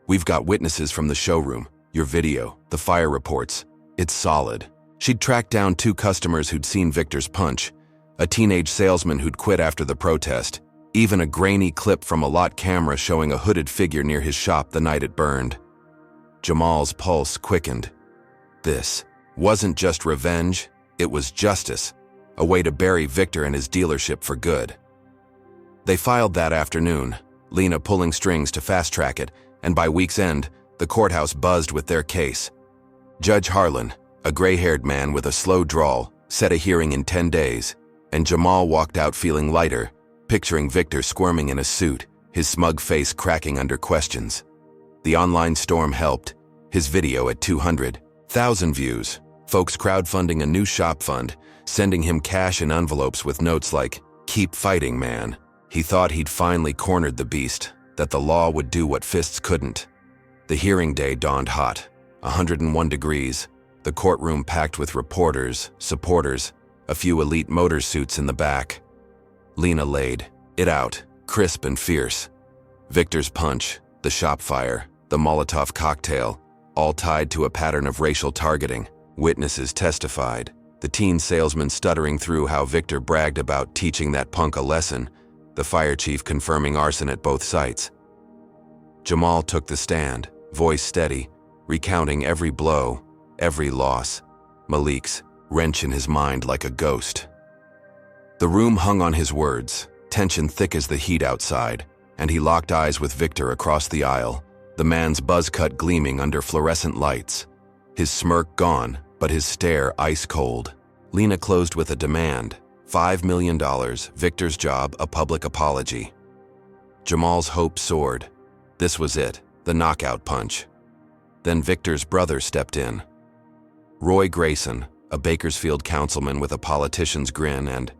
"We've got witnesses from the showroom, your video, the fire reports. It's solid." She'd tracked down 2 customers who'd seen Victor's punch, a teenage salesman who'd quit after the protest, even a grainy clip from a lot camera showing a hooded figure near his shop the night it burned. Jamal's pulse quickened. This wasn't just revenge, it was justice, a way to bury Victor and his dealership for good. They filed that afternoon, Lena pulling strings to fast-track it, and by week's end, the courthouse buzzed with their case. Judge Harlan, a gray-haired man with a slow drawl, set a hearing in 10 days, and Jamal walked out feeling lighter, picturing Victor squirming in a suit, his smug face cracking under questions. The online storm helped, his video at 200,000 views, folks crowdfunding a new shop fund, sending him cash in envelopes with notes like, "Keep fighting, man." He thought he'd finally cornered the beast, that the law would do what fists couldn't. The hearing day dawned hot, 101 degrees, the courtroom packed with reporters, supporters, a few Elite Motors suits in the back. Lena laid it out, crisp and fierce. Victor's punch, the shop fire, the Molotov cocktail, all tied to a pattern of racial targeting. Witnesses testified, the teen salesman stuttering through how Victor bragged about teaching that punk a lesson, the fire chief confirming arson at both sites. Jamal took the stand, voice steady, recounting every blow, every loss, Malik's wrench in his mind like a ghost. The room hung on his words, tension thick as the heat outside, and he locked eyes with Victor across the aisle, the man's buzz cut gleaming under fluorescent lights. His smirk gone, but his stare ice cold. Lena closed with a demand, $5 million, Victor's job, a public apology. Jamal's hope soared. This was it, the knockout punch. Then Victor's brother stepped in. Roy Grayson, a Bakersfield councilman with a politician's grin and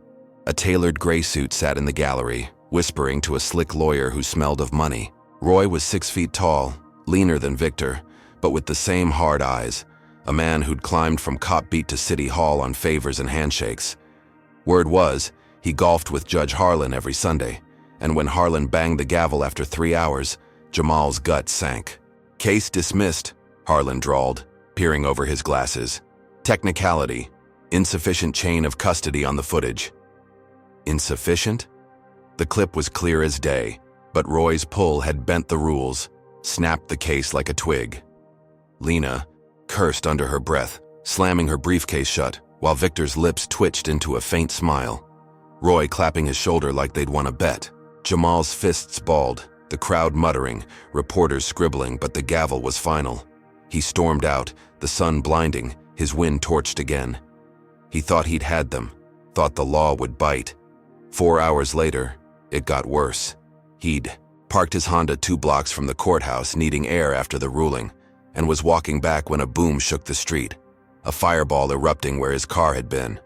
a tailored gray suit, sat in the gallery, whispering to a slick lawyer who smelled of money. Roy was 6 feet tall, leaner than Victor, but with the same hard eyes, a man who'd climbed from cop beat to city hall on favors and handshakes. Word was, he golfed with Judge Harlan every Sunday, and when Harlan banged the gavel after 3 hours, Jamal's gut sank. "Case dismissed," Harlan drawled, peering over his glasses. "Technicality. Insufficient chain of custody on the footage." Insufficient? The clip was clear as day, but Roy's pull had bent the rules, snapped the case like a twig. Lena cursed under her breath, slamming her briefcase shut, while Victor's lips twitched into a faint smile. Roy clapping his shoulder like they'd won a bet. Jamal's fists balled, the crowd muttering, reporters scribbling, but the gavel was final. He stormed out, the sun blinding, his wind torched again. He thought he'd had them, thought the law would bite. 4 hours later, it got worse. He'd parked his Honda 2 blocks from the courthouse, needing air after the ruling, and was walking back when a boom shook the street, a fireball erupting where his car had been.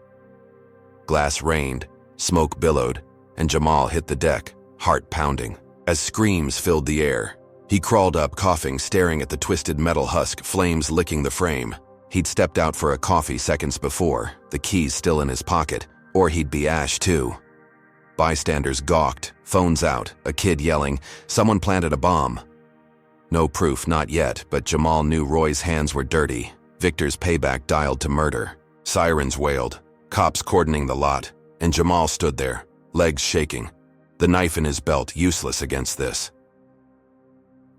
Glass rained, smoke billowed, and Jamal hit the deck, heart pounding, as screams filled the air. He crawled up, coughing, staring at the twisted metal husk, flames licking the frame. He'd stepped out for a coffee seconds before, the keys still in his pocket, or he'd be ash too. Bystanders gawked, phones out, a kid yelling, "Someone planted a bomb." No proof, not yet, but Jamal knew Roy's hands were dirty. Victor's payback dialed to murder. Sirens wailed, cops cordoning the lot, and Jamal stood there, legs shaking, the knife in his belt useless against this.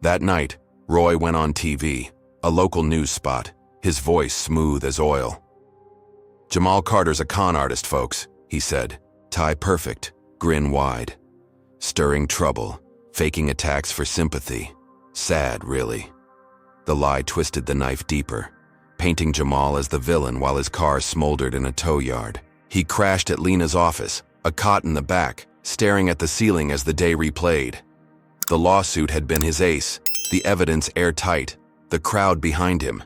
That night, Roy went on TV, a local news spot, his voice smooth as oil. "Jamal Carter's a con artist, folks," he said, tie perfect, grin wide. Stirring trouble, faking attacks for sympathy. Sad, really. The lie twisted the knife deeper, painting Jamal as the villain while his car smoldered in a tow yard. He crashed at Lena's office, a cot in the back, staring at the ceiling as the day replayed. The lawsuit had been his ace, the evidence airtight, the crowd behind him.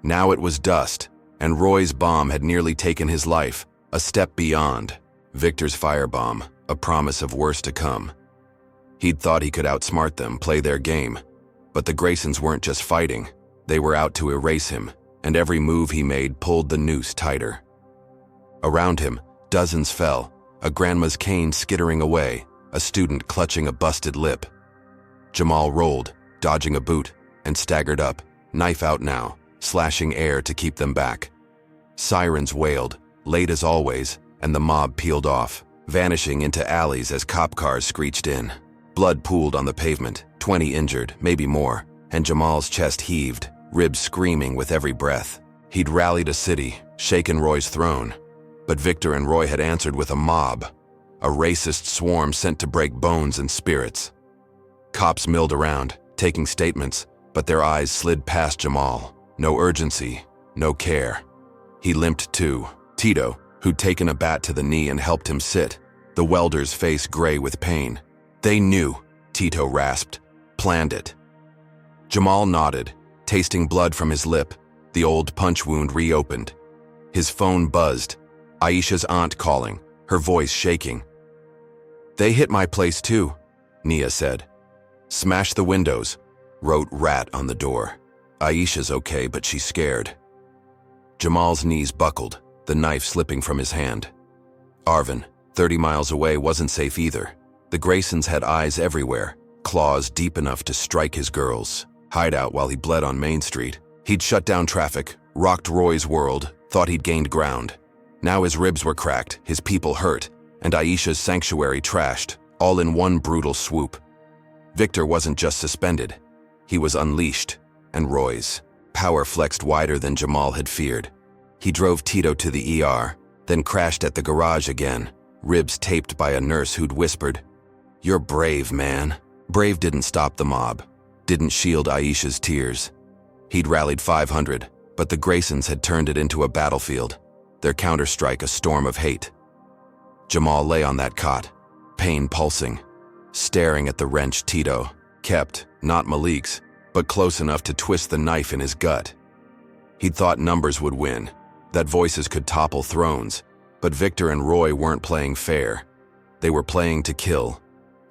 Now it was dust, and Roy's bomb had nearly taken his life, a step beyond. Victor's firebomb, a promise of worse to come. He'd thought he could outsmart them, play their game. But the Graysons weren't just fighting, they were out to erase him, and every move he made pulled the noose tighter. Around him, dozens fell, a grandma's cane skittering away, a student clutching a busted lip. Jamal rolled, dodging a boot, and staggered up, knife out now, slashing air to keep them back. Sirens wailed, late as always, and the mob peeled off, vanishing into alleys as cop cars screeched in. Blood pooled on the pavement, 20 injured, maybe more, and Jamal's chest heaved, ribs screaming with every breath. He'd rallied a city, shaken Roy's throne. But Victor and Roy had answered with a mob, a racist swarm sent to break bones and spirits. Cops milled around, taking statements, but their eyes slid past Jamal. No urgency, no care. He limped too. Tito, who'd taken a bat to the knee and helped him sit, the welder's face gray with pain. They knew, Tito rasped, planned it. Jamal nodded, tasting blood from his lip. The old punch wound reopened. His phone buzzed. Aisha's aunt calling, her voice shaking. "They hit my place too," Nia said. "Smashed the windows," wrote rat on the door. Aisha's okay, but she's scared. Jamal's knees buckled, the knife slipping from his hand. Arvin, 30 miles away, wasn't safe either. The Graysons had eyes everywhere, claws deep enough to strike his girls. Hideout while he bled on Main Street. He'd shut down traffic, rocked Roy's world, thought he'd gained ground. Now his ribs were cracked, his people hurt, and Aisha's sanctuary trashed, all in one brutal swoop. Victor wasn't just suspended. He was unleashed, and Roy's power flexed wider than Jamal had feared. He drove Tito to the ER, then crashed at the garage again, ribs taped by a nurse who'd whispered, "You're brave, man." Brave didn't stop the mob, didn't shield Aisha's tears. He'd rallied 500, but the Graysons had turned it into a battlefield, their counterstrike a storm of hate. Jamal lay on that cot, pain pulsing, staring at the wrench Tito kept, not Malik's, but close enough to twist the knife in his gut. He'd thought numbers would win, that voices could topple thrones, but Victor and Roy weren't playing fair. They were playing to kill,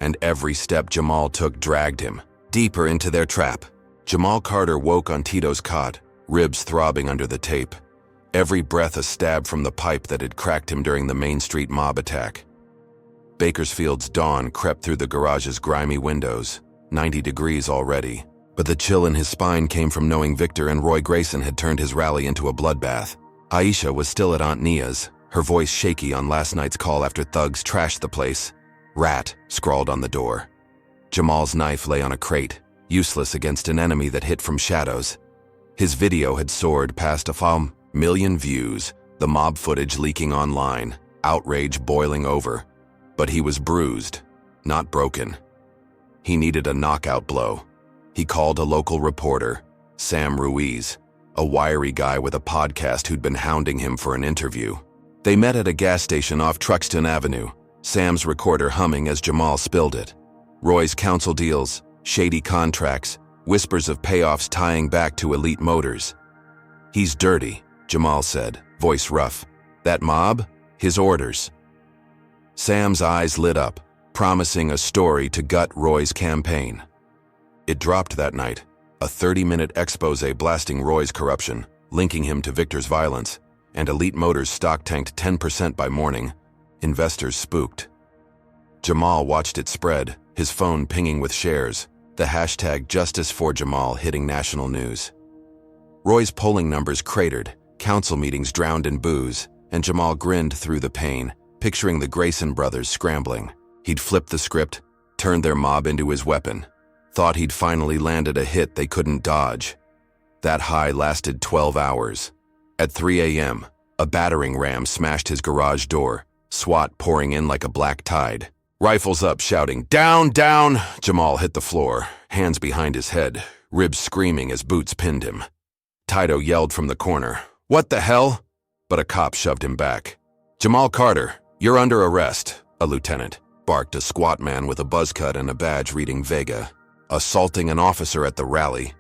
and every step Jamal took dragged him deeper into their trap. Jamal Carter woke on Tito's cot, ribs throbbing under the tape, every breath a stab from the pipe that had cracked him during the Main Street mob attack. Bakersfield's dawn crept through the garage's grimy windows, 90 degrees already, but the chill in his spine came from knowing Victor and Roy Grayson had turned his rally into a bloodbath. Aisha was still at Aunt Nia's, her voice shaky on last night's call after thugs trashed the place. "Rat," scrawled on the door. Jamal's knife lay on a crate, useless against an enemy that hit from shadows. His video had soared past a million views, the mob footage leaking online, outrage boiling over. But he was bruised, not broken. He needed a knockout blow. He called a local reporter, Sam Ruiz, a wiry guy with a podcast who'd been hounding him for an interview. They met at a gas station off Truxton Avenue, Sam's recorder humming as Jamal spilled it. Roy's counsel deals, shady contracts, whispers of payoffs tying back to elite motors. "He's dirty," Jamal said, voice rough. "That mob? His orders." Sam's eyes lit up, promising a story to gut Roy's campaign. It dropped that night, a 30-minute expose blasting Roy's corruption, linking him to Victor's violence, and Elite Motors stock tanked 10% by morning. Investors spooked. Jamal watched it spread, his phone pinging with shares, the hashtag Justice for Jamal hitting national news. Roy's polling numbers cratered, council meetings drowned in booze, and Jamal grinned through the pain, picturing the Grayson brothers scrambling. He'd flipped the script, turned their mob into his weapon, thought he'd finally landed a hit they couldn't dodge. That high lasted 12 hours. At 3 a.m., a battering ram smashed his garage door, SWAT pouring in like a black tide. Rifles up, shouting, "Down, down!" Jamal hit the floor, hands behind his head, ribs screaming as boots pinned him. Tito yelled from the corner, "What the hell?" But a cop shoved him back. "Jamal Carter, you're under arrest," a lieutenant. barked a squat man with a buzz cut and a badge reading Vega. Assaulting an officer at the rally.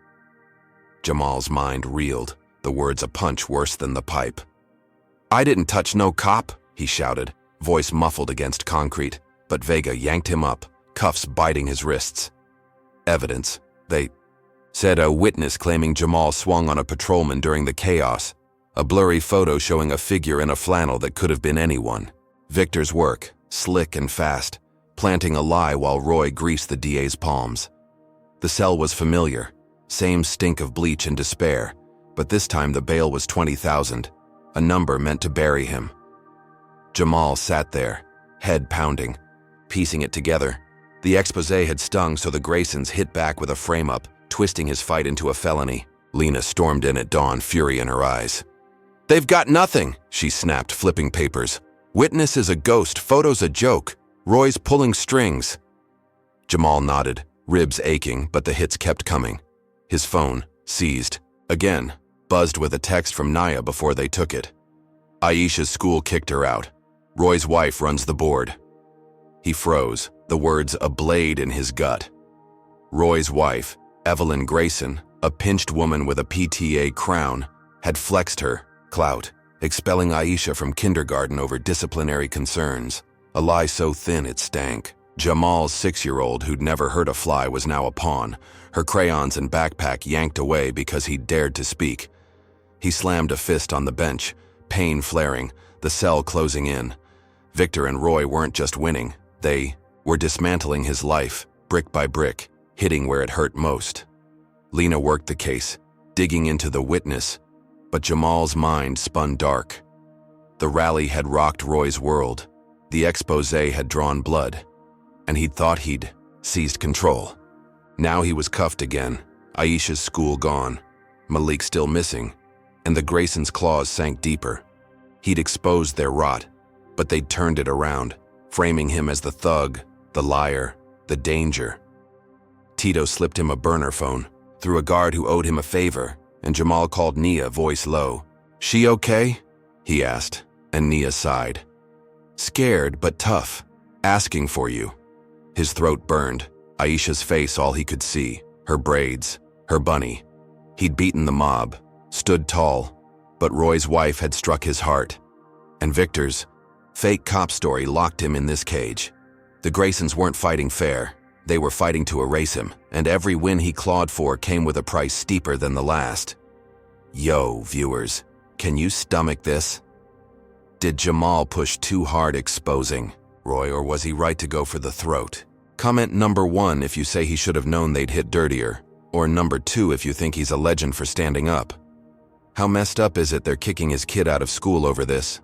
Jamal's mind reeled, the words a punch worse than the pipe. "I didn't touch no cop," he shouted, voice muffled against concrete, but Vega yanked him up, cuffs biting his wrists. "Evidence, they said," a witness claiming Jamal swung on a patrolman during the chaos, a blurry photo showing a figure in a flannel that could have been anyone. Victor's work, slick and fast, planting a lie while Roy greased the DA's palms. The cell was familiar, same stink of bleach and despair, but this time the bail was 20,000, a number meant to bury him. Jamal sat there, head pounding, piecing it together. The exposé had stung, so the Graysons hit back with a frame-up, twisting his fight into a felony. Lena stormed in at dawn, fury in her eyes. "They've got nothing," she snapped, flipping papers. "Witness is a ghost, photo's a joke. Roy's pulling strings." Jamal nodded, ribs aching, but the hits kept coming. His phone, seized. Again, buzzed with a text from Naya before they took it. "Aisha's school kicked her out. Roy's wife runs the board." He froze, the words a blade in his gut. Roy's wife, Evelyn Grayson, a pinched woman with a PTA crown, had flexed her clout, expelling Aisha from kindergarten over disciplinary concerns, a lie so thin it stank. Jamal's 6-year-old who'd never hurt a fly was now a pawn, her crayons and backpack yanked away because he'd dared to speak. He slammed a fist on the bench, pain flaring, the cell closing in. Victor and Roy weren't just winning, they were dismantling his life, brick by brick, hitting where it hurt most. Lena worked the case, digging into the witness, but Jamal's mind spun dark. The rally had rocked Roy's world, the exposé had drawn blood, and he'd thought he'd seized control. Now he was cuffed again, Aisha's school gone, Malik still missing, and the Graysons' claws sank deeper. He'd exposed their rot, but they'd turned it around, framing him as the thug, the liar, the danger. Tito slipped him a burner phone, through a guard who owed him a favor, and Jamal called Nia, voice low. "She okay?" he asked, and Nia sighed. "Scared, but tough. Asking for you." His throat burned, Aisha's face all he could see, her braids, her bunny. He'd beaten the mob, stood tall, but Roy's wife had struck his heart. And Victor's fake cop story locked him in this cage. The Graysons weren't fighting fair, they were fighting to erase him, and every win he clawed for came with a price steeper than the last. Yo, viewers, can you stomach this? Did Jamal push too hard exposing Roy, or was he right to go for the throat? Comment number 1 if you say he should have known they'd hit dirtier, or number 2 if you think he's a legend for standing up. How messed up is it they're kicking his kid out of school over this?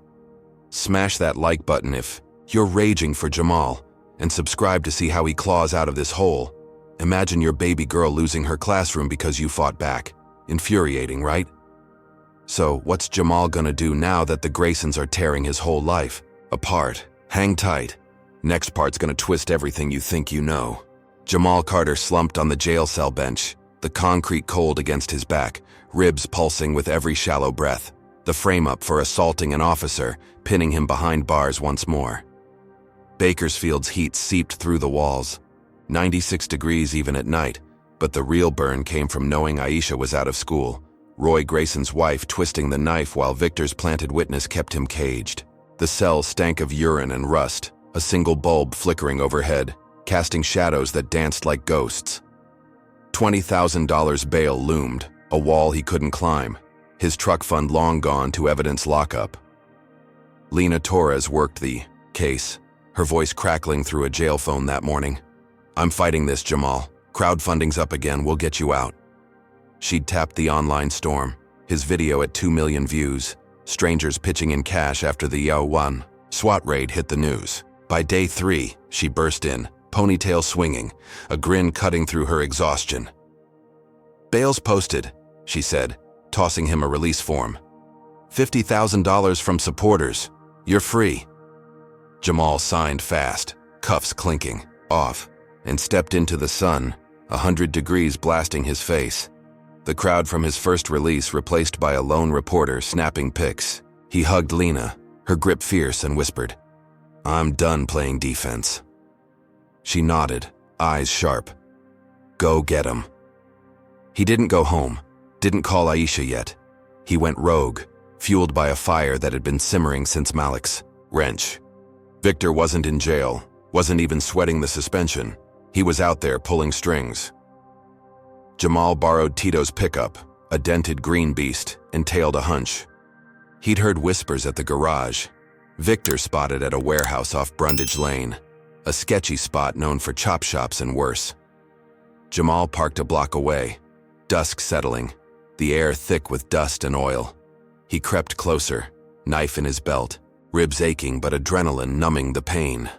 Smash that like button if you're raging for Jamal, and subscribe to see how he claws out of this hole. Imagine your baby girl losing her classroom because you fought back. Infuriating, right? So, what's Jamal gonna do now that the Graysons are tearing his whole life apart? Hang tight. Next part's gonna twist everything you think you know. Jamal Carter slumped on the jail cell bench, the concrete cold against his back, ribs pulsing with every shallow breath, the frame-up for assaulting an officer, pinning him behind bars once more. Bakersfield's heat seeped through the walls, 96 degrees even at night, but the real burn came from knowing Aisha was out of school. Roy Grayson's wife twisting the knife while Victor's planted witness kept him caged. The cell stank of urine and rust, a single bulb flickering overhead, casting shadows that danced like ghosts. $20,000 bail loomed, a wall he couldn't climb, his truck fund long gone to evidence lockup. Lena Torres worked the case, her voice crackling through a jail phone that morning. "I'm fighting this, Jamal. Crowdfunding's up again, we'll get you out." She'd tapped the online storm, his video at 2 million views, strangers pitching in cash after the Yo-1 SWAT raid hit the news. By day 3, she burst in, ponytail swinging, a grin cutting through her exhaustion. "Bail's posted," she said, tossing him a release form. $50,000 from supporters. You're free." Jamal signed fast, cuffs clinking, off, and stepped into the sun, 100 degrees blasting his face. The crowd from his first release replaced by a lone reporter snapping pics. He hugged Lena, her grip fierce, and whispered, "I'm done playing defense. She nodded, eyes sharp. Go get him. He didn't go home, didn't call Aisha yet. He went rogue, fueled by a fire that had been simmering since Malik's wrench. Victor wasn't in jail, wasn't even sweating the suspension. He was out there pulling strings. Jamal borrowed Tito's pickup, a dented green beast, entailed a hunch. He'd heard whispers at the garage. Victor spotted at a warehouse off Brundage Lane, a sketchy spot known for chop shops and worse. Jamal parked a block away, dusk settling, the air thick with dust and oil. He crept closer, knife in his belt, ribs aching but adrenaline numbing the pain.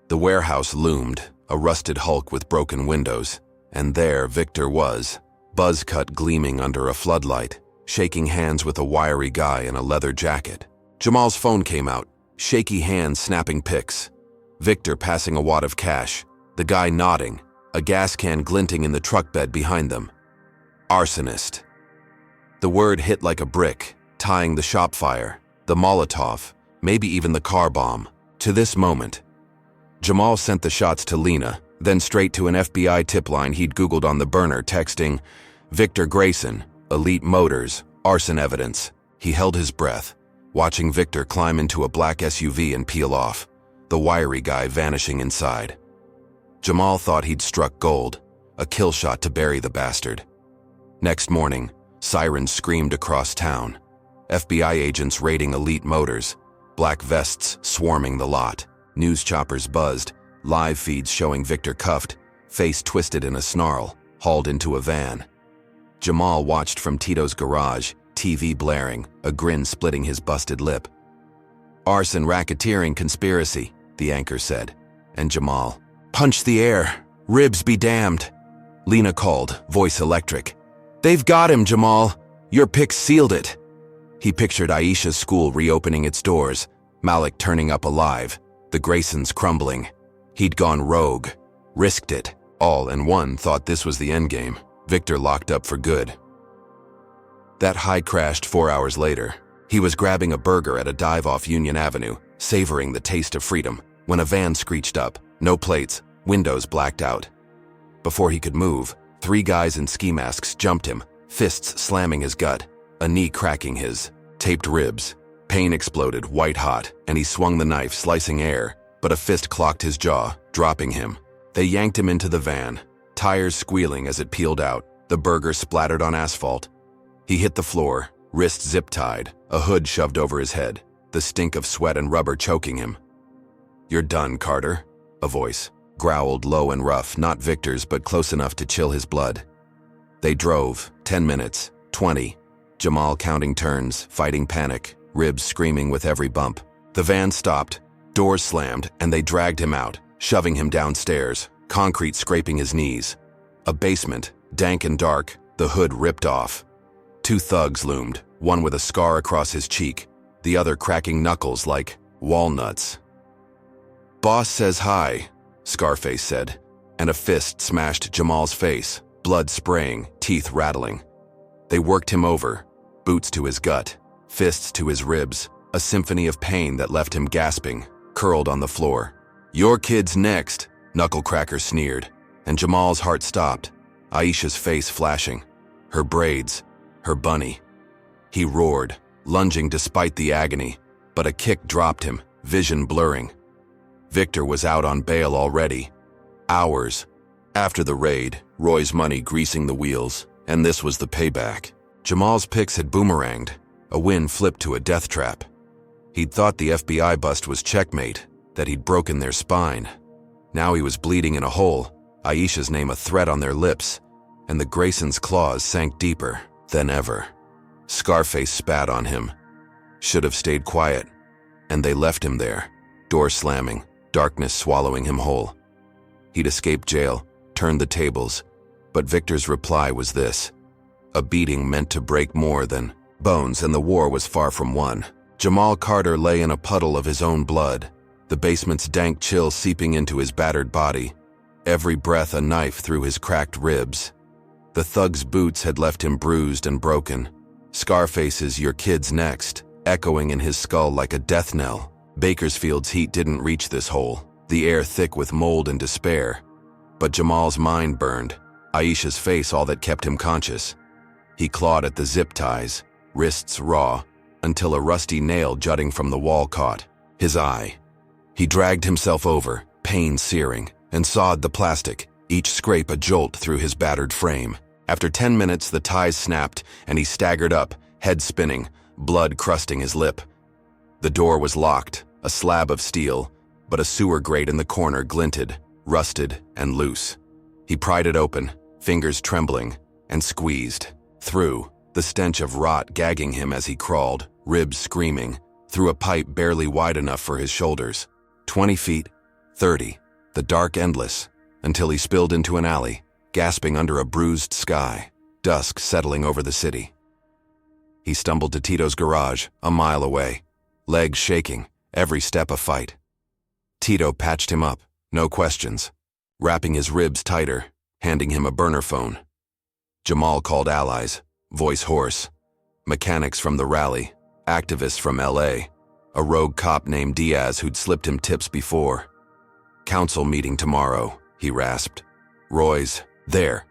The warehouse loomed, a rusted hulk with broken windows, and there Victor was, buzz cut gleaming under a floodlight, shaking hands with a wiry guy in a leather jacket. Jamal's phone came out, shaky hands snapping pics. Victor passing a wad of cash, the guy nodding, a gas can glinting in the truck bed behind them. Arsonist. The word hit like a brick, tying the shop fire, the Molotov, maybe even the car bomb, to this moment. Jamal sent the shots to Lena, then straight to an FBI tip line he'd Googled on the burner, texting, Victor Grayson, Elite Motors, arson evidence. He held his breath, watching Victor climb into a black SUV and peel off, the wiry guy vanishing inside. Jamal thought he'd struck gold, a kill shot to bury the bastard. Next morning, sirens screamed across town. FBI agents raiding Elite Motors, black vests swarming the lot. News choppers buzzed, live feeds showing Victor cuffed, face twisted in a snarl, hauled into a van. Jamal watched from Tito's garage, TV blaring, a grin splitting his busted lip. Arson, racketeering, conspiracy, the anchor said. And Jamal, punch the air, ribs be damned. Lena called, voice electric. They've got him, Jamal. Your pics sealed it. He pictured Aisha's school reopening its doors, Malik turning up alive, the Graysons crumbling. He'd gone rogue, risked it, all, and one thought this was the endgame. Victor locked up for good. That high crashed 4 hours later. He was grabbing a burger at a dive off Union Avenue, savoring the taste of freedom, when a van screeched up, no plates, windows blacked out. Before he could move, 3 guys in ski masks jumped him, fists slamming his gut, a knee cracking his taped ribs. Pain exploded, white hot, and he swung the knife, slicing air, but a fist clocked his jaw, dropping him. They yanked him into the van, tires squealing as it peeled out, the burger splattered on asphalt. He hit the floor, wrist zip-tied, a hood shoved over his head, the stink of sweat and rubber choking him. You're done, Carter, a voice, growled low and rough, not Victor's but close enough to chill his blood. They drove, 10 minutes, 20, Jamal counting turns, fighting panic, ribs screaming with every bump. The van stopped, doors slammed, and they dragged him out, shoving him downstairs, concrete scraping his knees. A basement, dank and dark, the hood ripped off. 2 thugs loomed, one with a scar across his cheek, the other cracking knuckles like walnuts. Boss says hi, Scarface said, and a fist smashed Jamal's face, blood spraying, teeth rattling. They worked him over, boots to his gut, fists to his ribs, a symphony of pain that left him gasping, curled on the floor. Your kid's next, Knucklecracker sneered, and Jamal's heart stopped, Aisha's face flashing, her braids, her bunny. He roared, lunging despite the agony, but a kick dropped him, vision blurring. Victor was out on bail already. Hours after the raid, Roy's money greasing the wheels, and this was the payback. Jamal's picks had boomeranged, a win flipped to a death trap. He'd thought the FBI bust was checkmate, that he'd broken their spine. Now he was bleeding in a hole, Aisha's name a threat on their lips, and the Graysons' claws sank deeper than ever. Scarface spat on him. Should have stayed quiet. And they left him there, door slamming, darkness swallowing him whole. He'd escaped jail, turned the tables, but Victor's reply was this. A beating meant to break more than bones, and the war was far from won. Jamal Carter lay in a puddle of his own blood, the basement's dank chill seeping into his battered body, every breath a knife through his cracked ribs. The thug's boots had left him bruised and broken. Scarface's "Your kid's next" echoing in his skull like a death knell. Bakersfield's heat didn't reach this hole. the air thick with mold and despair. But Jamal's mind burned, Aisha's face all that kept him conscious. He clawed at the zip ties, wrists raw, until a rusty nail jutting from the wall caught his eye. He dragged himself over, pain searing, and sawed the plastic, each scrape a jolt through his battered frame. After 10 minutes, the ties snapped, and he staggered up, head spinning, blood crusting his lip. The door was locked, a slab of steel, but a sewer grate in the corner glinted, rusted, and loose. He pried it open, fingers trembling, and squeezed. Through, the stench of rot gagging him as he crawled, ribs screaming, through a pipe barely wide enough for his shoulders. 20 feet, 30, the dark endless, until he spilled into an alley, gasping under a bruised sky, dusk settling over the city. He stumbled to Tito's garage, a mile away, legs shaking, every step a fight. Tito patched him up, no questions, wrapping his ribs tighter, handing him a burner phone. Jamal called allies, voice hoarse, mechanics from the rally, activists from LA, a rogue cop named Diaz who'd slipped him tips before. Council meeting tomorrow, he rasped. Roy's there.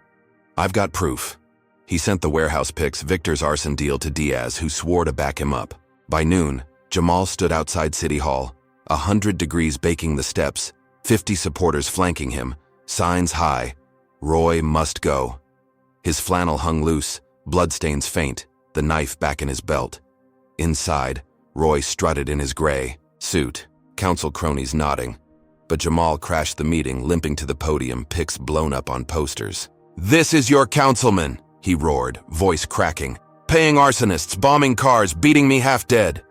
I've got proof. He sent the warehouse pics Victor's arson deal to Diaz, who swore to back him up. By noon, Jamal stood outside City Hall, 100 degrees baking the steps, 50 supporters flanking him, signs high. Roy must go. His flannel hung loose, bloodstains faint, the knife back in his belt. Inside, Roy strutted in his gray suit, council cronies nodding. But Jamal crashed the meeting, limping to the podium, pics blown up on posters. "This is your councilman," he roared, voice cracking. "Paying arsonists, bombing cars, beating me half dead."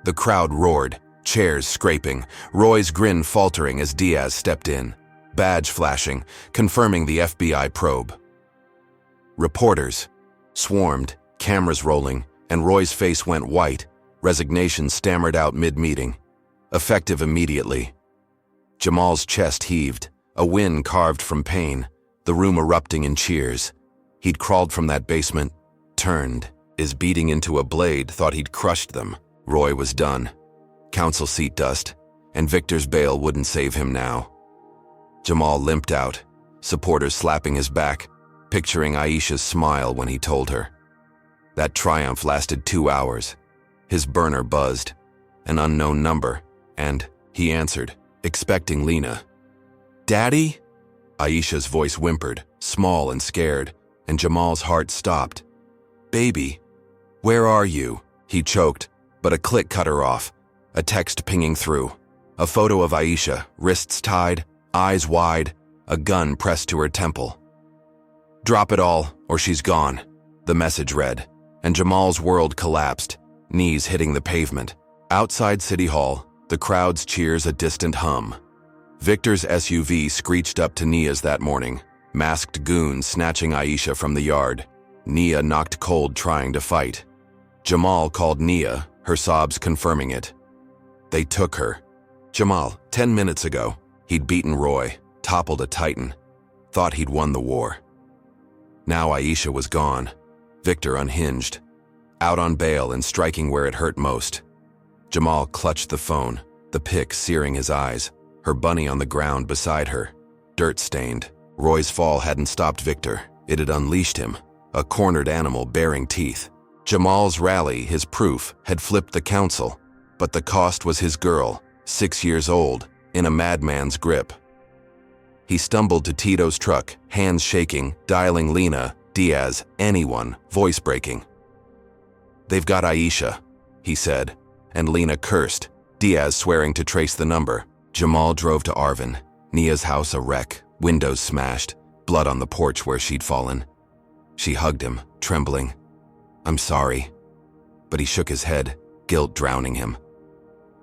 The crowd roared, chairs scraping, Roy's grin faltering as Diaz stepped in, badge flashing, confirming the FBI probe. Reporters swarmed, cameras rolling, and Roy's face went white, resignation stammered out mid-meeting. Effective immediately. Jamal's chest heaved, a win carved from pain, the room erupting in cheers. He'd crawled from that basement, turned, is beating into a blade, thought he'd crushed them. Roy was done. Council seat dust, and Victor's bail wouldn't save him now. Jamal limped out, supporters slapping his back, picturing Aisha's smile when he told her. That triumph lasted 2 hours. His burner buzzed, an unknown number, and he answered, expecting Lena. "Daddy?" Aisha's voice whimpered, small and scared, and Jamal's heart stopped. "Baby, where are you?" He choked, but a click cut her off, a text pinging through. A photo of Aisha, wrists tied, eyes wide, a gun pressed to her temple. "Drop it all, or she's gone," the message read, and Jamal's world collapsed, knees hitting the pavement. Outside City Hall, the crowd's cheers a distant hum. Victor's SUV screeched up to Nia's that morning, masked goons snatching Aisha from the yard. Nia knocked cold trying to fight. Jamal called Nia, her sobs confirming it. They took her. Jamal, 10 minutes ago, he'd beaten Roy, toppled a titan, thought he'd won the war. Now Aisha was gone. Victor unhinged, out on bail and striking where it hurt most. Jamal clutched the phone, the pic searing his eyes, her bunny on the ground beside her, dirt-stained. Roy's fall hadn't stopped Victor, it had unleashed him, a cornered animal baring teeth. Jamal's rally, his proof, had flipped the council, but the cost was his girl, 6 years old, in a madman's grip. He stumbled to Tito's truck, hands shaking, dialing Lena, Diaz, anyone, voice breaking. "They've got Aisha," he said, and Lena cursed, Diaz swearing to trace the number. Jamal drove to Arvin, Nia's house a wreck, windows smashed, blood on the porch where she'd fallen. She hugged him, trembling. "I'm sorry." But he shook his head, guilt drowning him.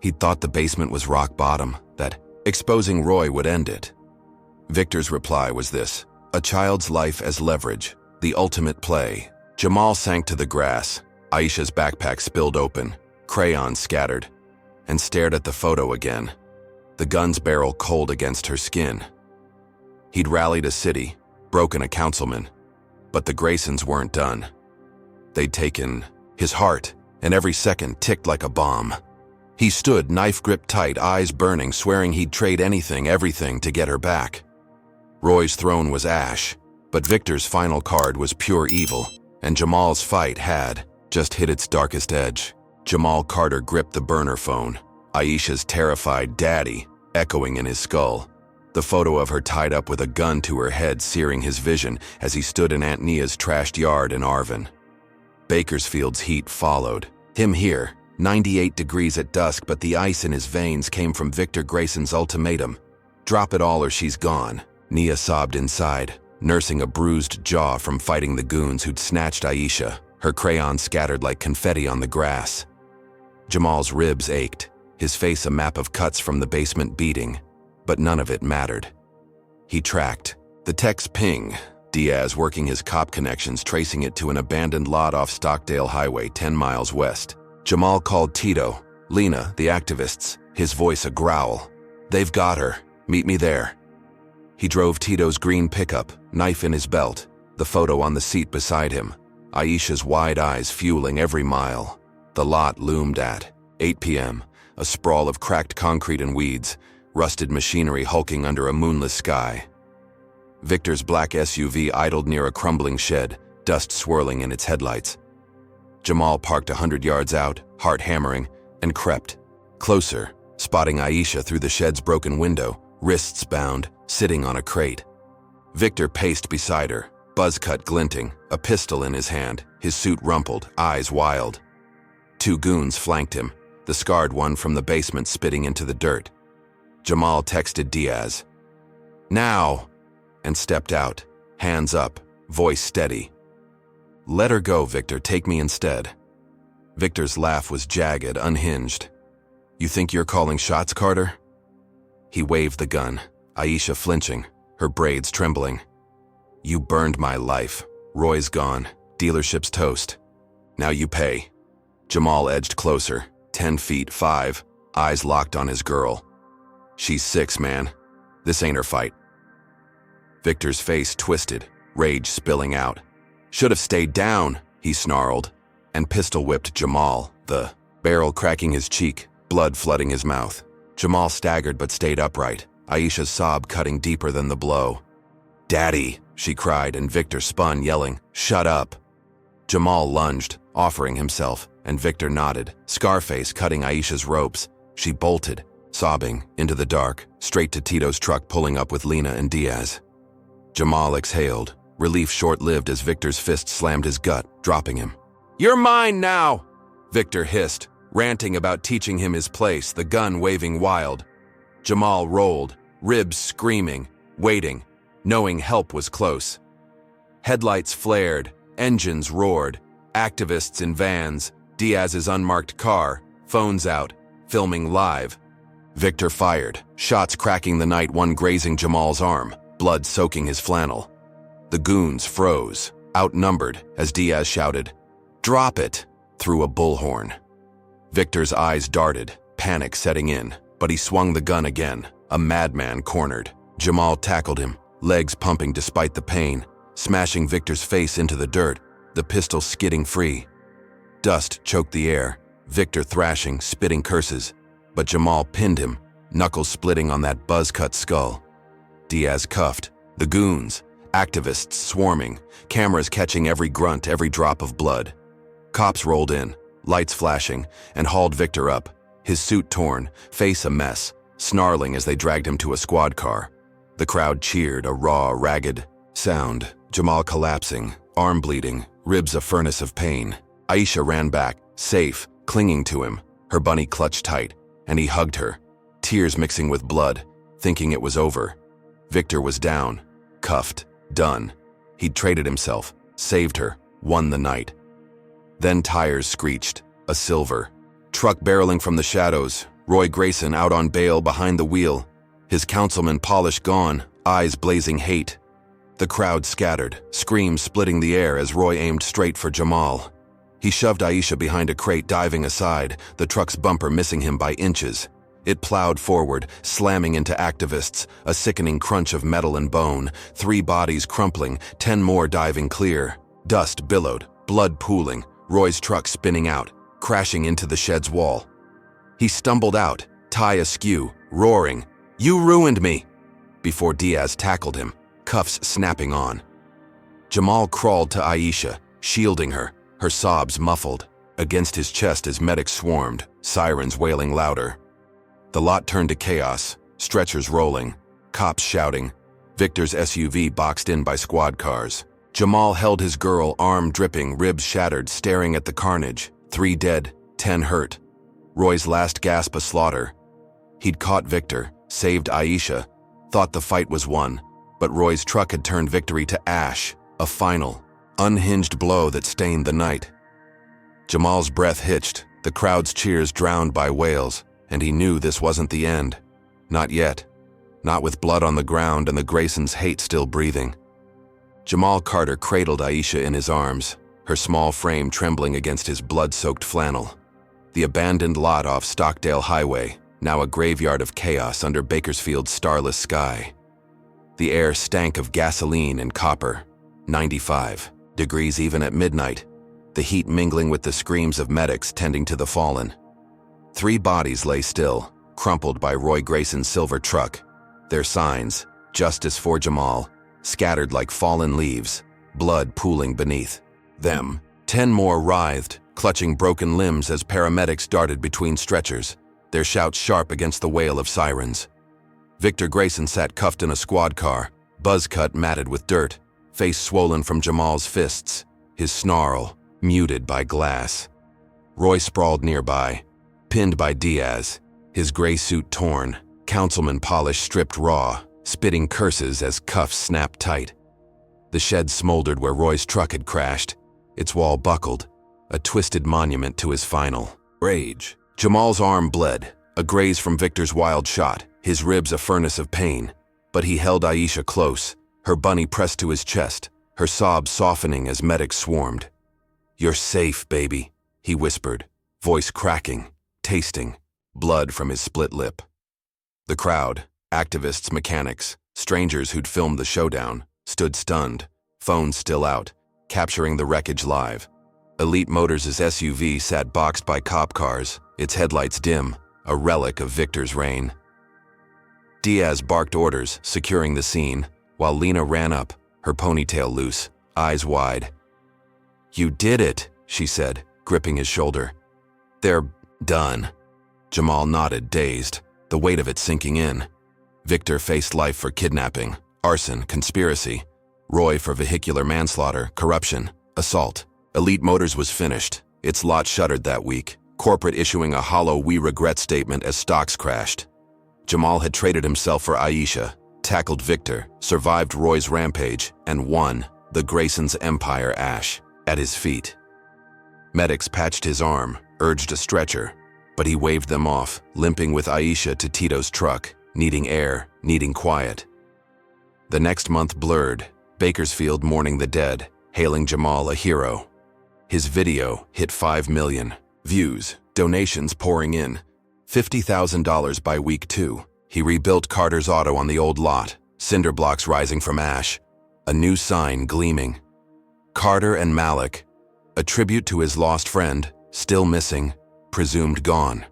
He'd thought the basement was rock bottom, that exposing Roy would end it. Victor's reply was this: a child's life as leverage, the ultimate play. Jamal sank to the grass, Aisha's backpack spilled open, crayons scattered, and stared at the photo again, the gun's barrel cold against her skin. He'd rallied a city, broken a councilman, but the Graysons weren't done. They'd taken his heart, and every second ticked like a bomb. He stood, knife gripped tight, eyes burning, swearing he'd trade anything, everything to get her back. Roy's throne was ash, but Victor's final card was pure evil, and Jamal's fight had just hit its darkest edge. Jamal Carter gripped the burner phone, Aisha's terrified "Daddy" echoing in his skull. The photo of her tied up with a gun to her head searing his vision as he stood in Aunt Nia's trashed yard in Arvin. Bakersfield's heat followed. Him here, 98 degrees at dusk, but the ice in his veins came from Victor Grayson's ultimatum. "Drop it all or she's gone." Nia sobbed inside, nursing a bruised jaw from fighting the goons who'd snatched Aisha, her crayons scattered like confetti on the grass. Jamal's ribs ached, his face a map of cuts from the basement beating, but none of it mattered. He tracked. The text ping, Diaz working his cop connections, tracing it to an abandoned lot off Stockdale Highway 10 miles west. Jamal called Tito, Lena, the activists, his voice a growl. "They've got her. Meet me there." He drove Tito's green pickup, knife in his belt, the photo on the seat beside him, Aisha's wide eyes fueling every mile. The lot loomed at 8 p.m., a sprawl of cracked concrete and weeds, rusted machinery hulking under a moonless sky. Victor's black SUV idled near a crumbling shed, dust swirling in its headlights. Jamal parked 100 yards out, heart hammering, and crept closer, spotting Aisha through the shed's broken window, wrists bound, sitting on a crate. Victor paced beside her, buzz cut glinting, a pistol in his hand, his suit rumpled, eyes wild. 2 goons flanked him, the scarred one from the basement spitting into the dirt. Jamal texted Diaz, "Now," and stepped out, hands up, voice steady. "Let her go, Victor, take me instead." Victor's laugh was jagged, unhinged. "You think you're calling shots, Carter?" He waved the gun, Aisha flinching, her braids trembling. "You burned my life. Roy's gone. Dealership's toast. Now you pay." Jamal edged closer, 10 feet 5, eyes locked on his girl. "She's 6, man. This ain't her fight." Victor's face twisted, rage spilling out. "Should have stayed down," he snarled, and pistol-whipped Jamal, the barrel cracking his cheek, blood flooding his mouth. Jamal staggered but stayed upright, Aisha's sob cutting deeper than the blow. "Daddy," she cried, and Victor spun, yelling, "Shut up." Jamal lunged, offering himself, and Victor nodded, Scarface cutting Aisha's ropes. She bolted, sobbing, into the dark, straight to Tito's truck pulling up with Lena and Diaz. Jamal exhaled, relief short-lived as Victor's fist slammed his gut, dropping him. "You're mine now!" Victor hissed, ranting about teaching him his place, the gun waving wild. Jamal rolled, ribs screaming, waiting, knowing help was close. Headlights flared, engines roared, activists in vans, Diaz's unmarked car, phones out, filming live. Victor fired, shots cracking the night, one grazing Jamal's arm, blood soaking his flannel. The goons froze, outnumbered, as Diaz shouted, "Drop it!" through a bullhorn. Victor's eyes darted, panic setting in, but he swung the gun again, a madman cornered. Jamal tackled him, legs pumping despite the pain, smashing Victor's face into the dirt, the pistol skidding free. Dust choked the air, Victor thrashing, spitting curses, but Jamal pinned him, knuckles splitting on that buzz-cut skull. Diaz cuffed, the goons, activists swarming, cameras catching every grunt, every drop of blood. Cops rolled in, lights flashing, and hauled Victor up, his suit torn, face a mess, snarling as they dragged him to a squad car. The crowd cheered, a raw, ragged sound, Jamal collapsing, arm bleeding, ribs a furnace of pain. Aisha ran back, safe, clinging to him, her bunny clutched tight, and he hugged her, tears mixing with blood, thinking it was over. Victor was down, cuffed, done. He'd traded himself, saved her, won the night. Then tires screeched, a silver. Truck barreling from the shadows, Roy Grayson out on bail behind the wheel, his councilman polish gone, eyes blazing hate. The crowd scattered, screams splitting the air as Roy aimed straight for Jamal. He shoved Aisha behind a crate, diving aside, the truck's bumper missing him by inches. It plowed forward, slamming into activists, a sickening crunch of metal and bone, 3 bodies crumpling, 10 more diving clear. Dust billowed, blood pooling, Roy's truck spinning out, crashing into the shed's wall. He stumbled out, tie askew, roaring, "You ruined me!" before Diaz tackled him, cuffs snapping on. Jamal crawled to Aisha, shielding her, her sobs muffled, against his chest as medics swarmed, sirens wailing louder. The lot turned to chaos, stretchers rolling, cops shouting, Victor's SUV boxed in by squad cars. Jamal held his girl, arm dripping, ribs shattered, staring at the carnage. 3 dead, 10 hurt. Roy's last gasp a slaughter. He'd caught Victor, saved Aisha, thought the fight was won, but Roy's truck had turned victory to ash, a final, unhinged blow that stained the night. Jamal's breath hitched, the crowd's cheers drowned by wails, and he knew this wasn't the end. Not yet. Not with blood on the ground and the Graysons' hate still breathing. Jamal Carter cradled Aisha in his arms, her small frame trembling against his blood-soaked flannel. The abandoned lot off Stockdale Highway, now a graveyard of chaos under Bakersfield's starless sky. The air stank of gasoline and copper, 95 degrees even at midnight, the heat mingling with the screams of medics tending to the fallen. 3 bodies lay still, crumpled by Roy Grayson's silver truck, their signs, "Justice for Jamal," scattered like fallen leaves, blood pooling beneath them. 10 more writhed, clutching broken limbs as paramedics darted between stretchers, their shouts sharp against the wail of sirens. Victor Grayson sat cuffed in a squad car, buzz cut matted with dirt, face swollen from Jamal's fists, his snarl muted by glass. Roy sprawled nearby, pinned by Diaz, his gray suit torn, councilman polish stripped raw, spitting curses as cuffs snapped tight. The shed smoldered where Roy's truck had crashed, its wall buckled, a twisted monument to his final rage. Jamal's arm bled, a graze from Victor's wild shot, his ribs a furnace of pain, but he held Aisha close, her bunny pressed to his chest, her sobs softening as medics swarmed. "You're safe, baby," he whispered, voice cracking, tasting, blood from his split lip. The crowd, activists, mechanics, strangers who'd filmed the showdown, stood stunned, phones still out, capturing the wreckage live. Elite Motors' SUV sat boxed by cop cars, its headlights dim, a relic of Victor's reign. Diaz barked orders, securing the scene, while Lena ran up, her ponytail loose, eyes wide. "You did it," she said, gripping his shoulder. "They're done." Jamal nodded, dazed, the weight of it sinking in. Victor faced life for kidnapping, arson, conspiracy. Roy for vehicular manslaughter, corruption, assault. Elite Motors was finished, its lot shuttered that week, corporate issuing a hollow "we regret" statement as stocks crashed. Jamal had traded himself for Aisha, tackled Victor, survived Roy's rampage, and won, the Graysons' empire ash, at his feet. Medics patched his arm, urged a stretcher, but he waved them off, limping with Aisha to Tito's truck, needing air, needing quiet. The next month blurred, Bakersfield mourning the dead, hailing Jamal a hero. His video hit 5 million views, donations pouring in. $50,000 by week 2. He rebuilt Carter's auto on the old lot, cinder blocks rising from ash, a new sign gleaming. Carter and Malik, a tribute to his lost friend, still missing, presumed gone.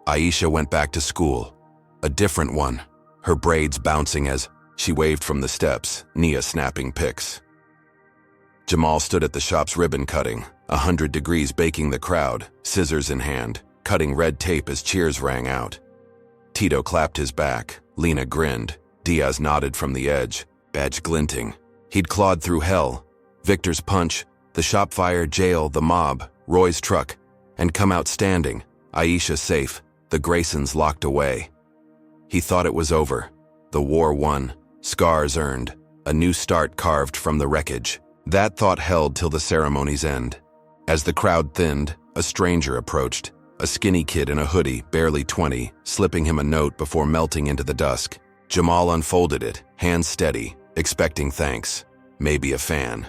Aisha went back to school, a different one, her braids bouncing as she waved from the steps, Nia snapping pics. Jamal stood at the shop's ribbon cutting, 100 degrees baking the crowd, scissors in hand, cutting red tape as cheers rang out. Tito clapped his back, Lena grinned, Diaz nodded from the edge, badge glinting. He'd clawed through hell, Victor's punch, the shop fire, jail, the mob, Roy's truck, and come out standing, Aisha safe, the Graysons locked away. He thought it was over, the war won, scars earned, a new start carved from the wreckage. That thought held till the ceremony's end. As the crowd thinned, a stranger approached, a skinny kid in a hoodie, barely 20, slipping him a note before melting into the dusk. Jamal unfolded it, hands steady, expecting thanks, maybe a fan.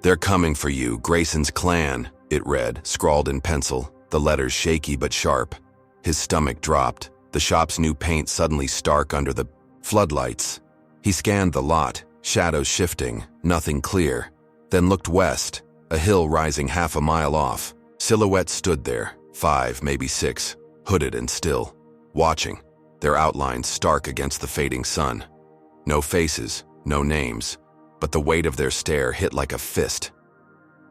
"They're coming for you, Grayson's clan," it read, scrawled in pencil, the letters shaky but sharp. His stomach dropped, the shop's new paint suddenly stark under the floodlights. He scanned the lot, shadows shifting, nothing clear, then looked west, a hill rising half a mile off. Silhouettes stood there, 5, maybe 6, hooded and still, watching, their outlines stark against the fading sun. No faces, no names, but the weight of their stare hit like a fist.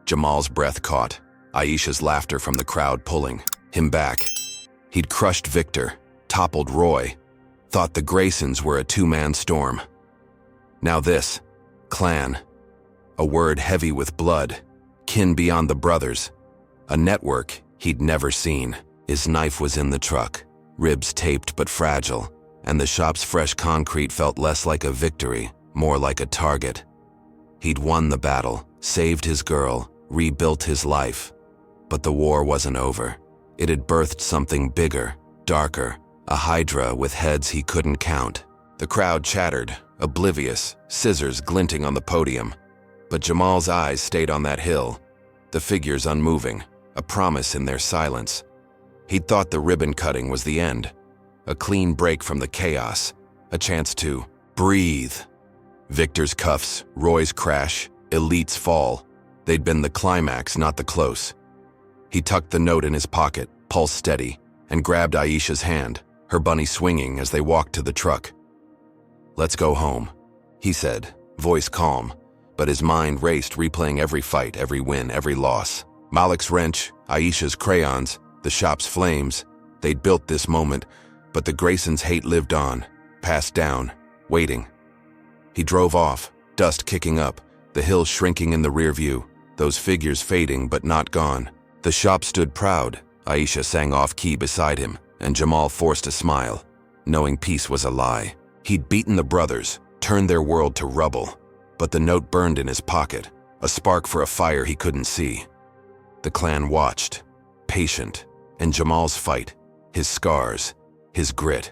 Jamal's breath caught, Aisha's laughter from the crowd pulling him back. He'd crushed Victor, toppled Roy, thought the Graysons were a two-man storm. Now this, clan, a word heavy with blood, kin beyond the brothers, a network he'd never seen. His knife was in the truck, ribs taped but fragile, and the shop's fresh concrete felt less like a victory, more like a target. He'd won the battle, saved his girl, rebuilt his life. But the war wasn't over. It had birthed something bigger, darker, a hydra with heads he couldn't count. The crowd chattered, oblivious, scissors glinting on the podium. But Jamal's eyes stayed on that hill, the figures unmoving, a promise in their silence. He'd thought the ribbon cutting was the end, a clean break from the chaos, a chance to breathe. Victor's cuffs, Roy's crash, Elite's fall. They'd been the climax, not the close. He tucked the note in his pocket, pulse steady, and grabbed Aisha's hand, her bunny swinging as they walked to the truck. "Let's go home," he said, voice calm, but his mind raced, replaying every fight, every win, every loss. Malik's wrench, Aisha's crayons, the shop's flames. They'd built this moment, but the Graysons' hate lived on, passed down, waiting. He drove off, dust kicking up, the hill shrinking in the rear view, those figures fading but not gone. The shop stood proud, Aisha sang off-key beside him, and Jamal forced a smile, knowing peace was a lie. He'd beaten the brothers, turned their world to rubble, but the note burned in his pocket, a spark for a fire he couldn't see. The clan watched, patient, and Jamal's fight, his scars, his grit.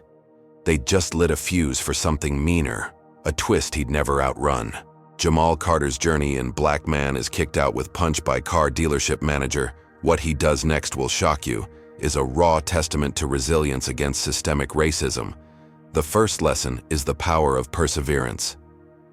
They'd just lit a fuse for something meaner, a twist he'd never outrun. Jamal Carter's journey in Black Man is kicked out with punch by car dealership manager. What he does next will shock you, is a raw testament to resilience against systemic racism. The first lesson is the power of perseverance.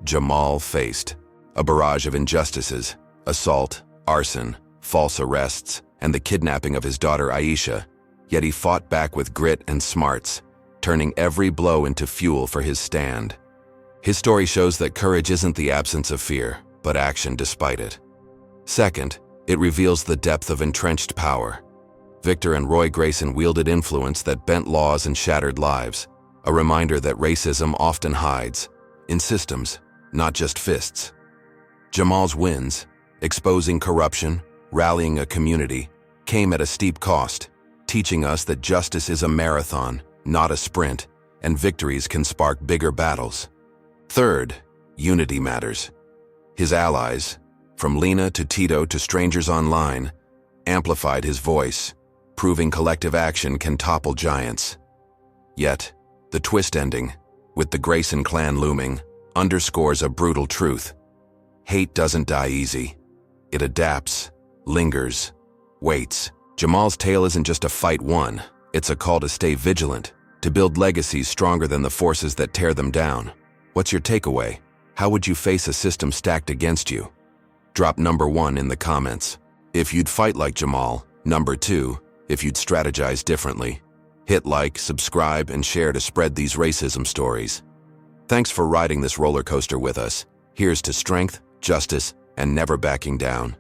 Jamal faced a barrage of injustices, assault, arson, false arrests, and the kidnapping of his daughter Aisha, yet he fought back with grit and smarts, turning every blow into fuel for his stand. His story shows that courage isn't the absence of fear, but action despite it. Second, it reveals the depth of entrenched power. Victor and Roy Grayson wielded influence that bent laws and shattered lives, a reminder that racism often hides in systems, not just fists. Jamal's wins, exposing corruption, rallying a community, came at a steep cost, teaching us that justice is a marathon, not a sprint, and victories can spark bigger battles. Third, unity matters. His allies, from Lena to Tito to strangers online, amplified his voice, proving collective action can topple giants. Yet, the twist ending, with the Grayson clan looming, underscores a brutal truth. Hate doesn't die easy. It adapts, lingers, waits. Jamal's tale isn't just a fight won, it's a call to stay vigilant, to build legacies stronger than the forces that tear them down. What's your takeaway? How would you face a system stacked against you? Drop number 1 in the comments. If you'd fight like Jamal, number 2, if you'd strategize differently. Hit like, subscribe, and share to spread these racism stories. Thanks for riding this roller coaster with us. Here's to strength, justice, and never backing down.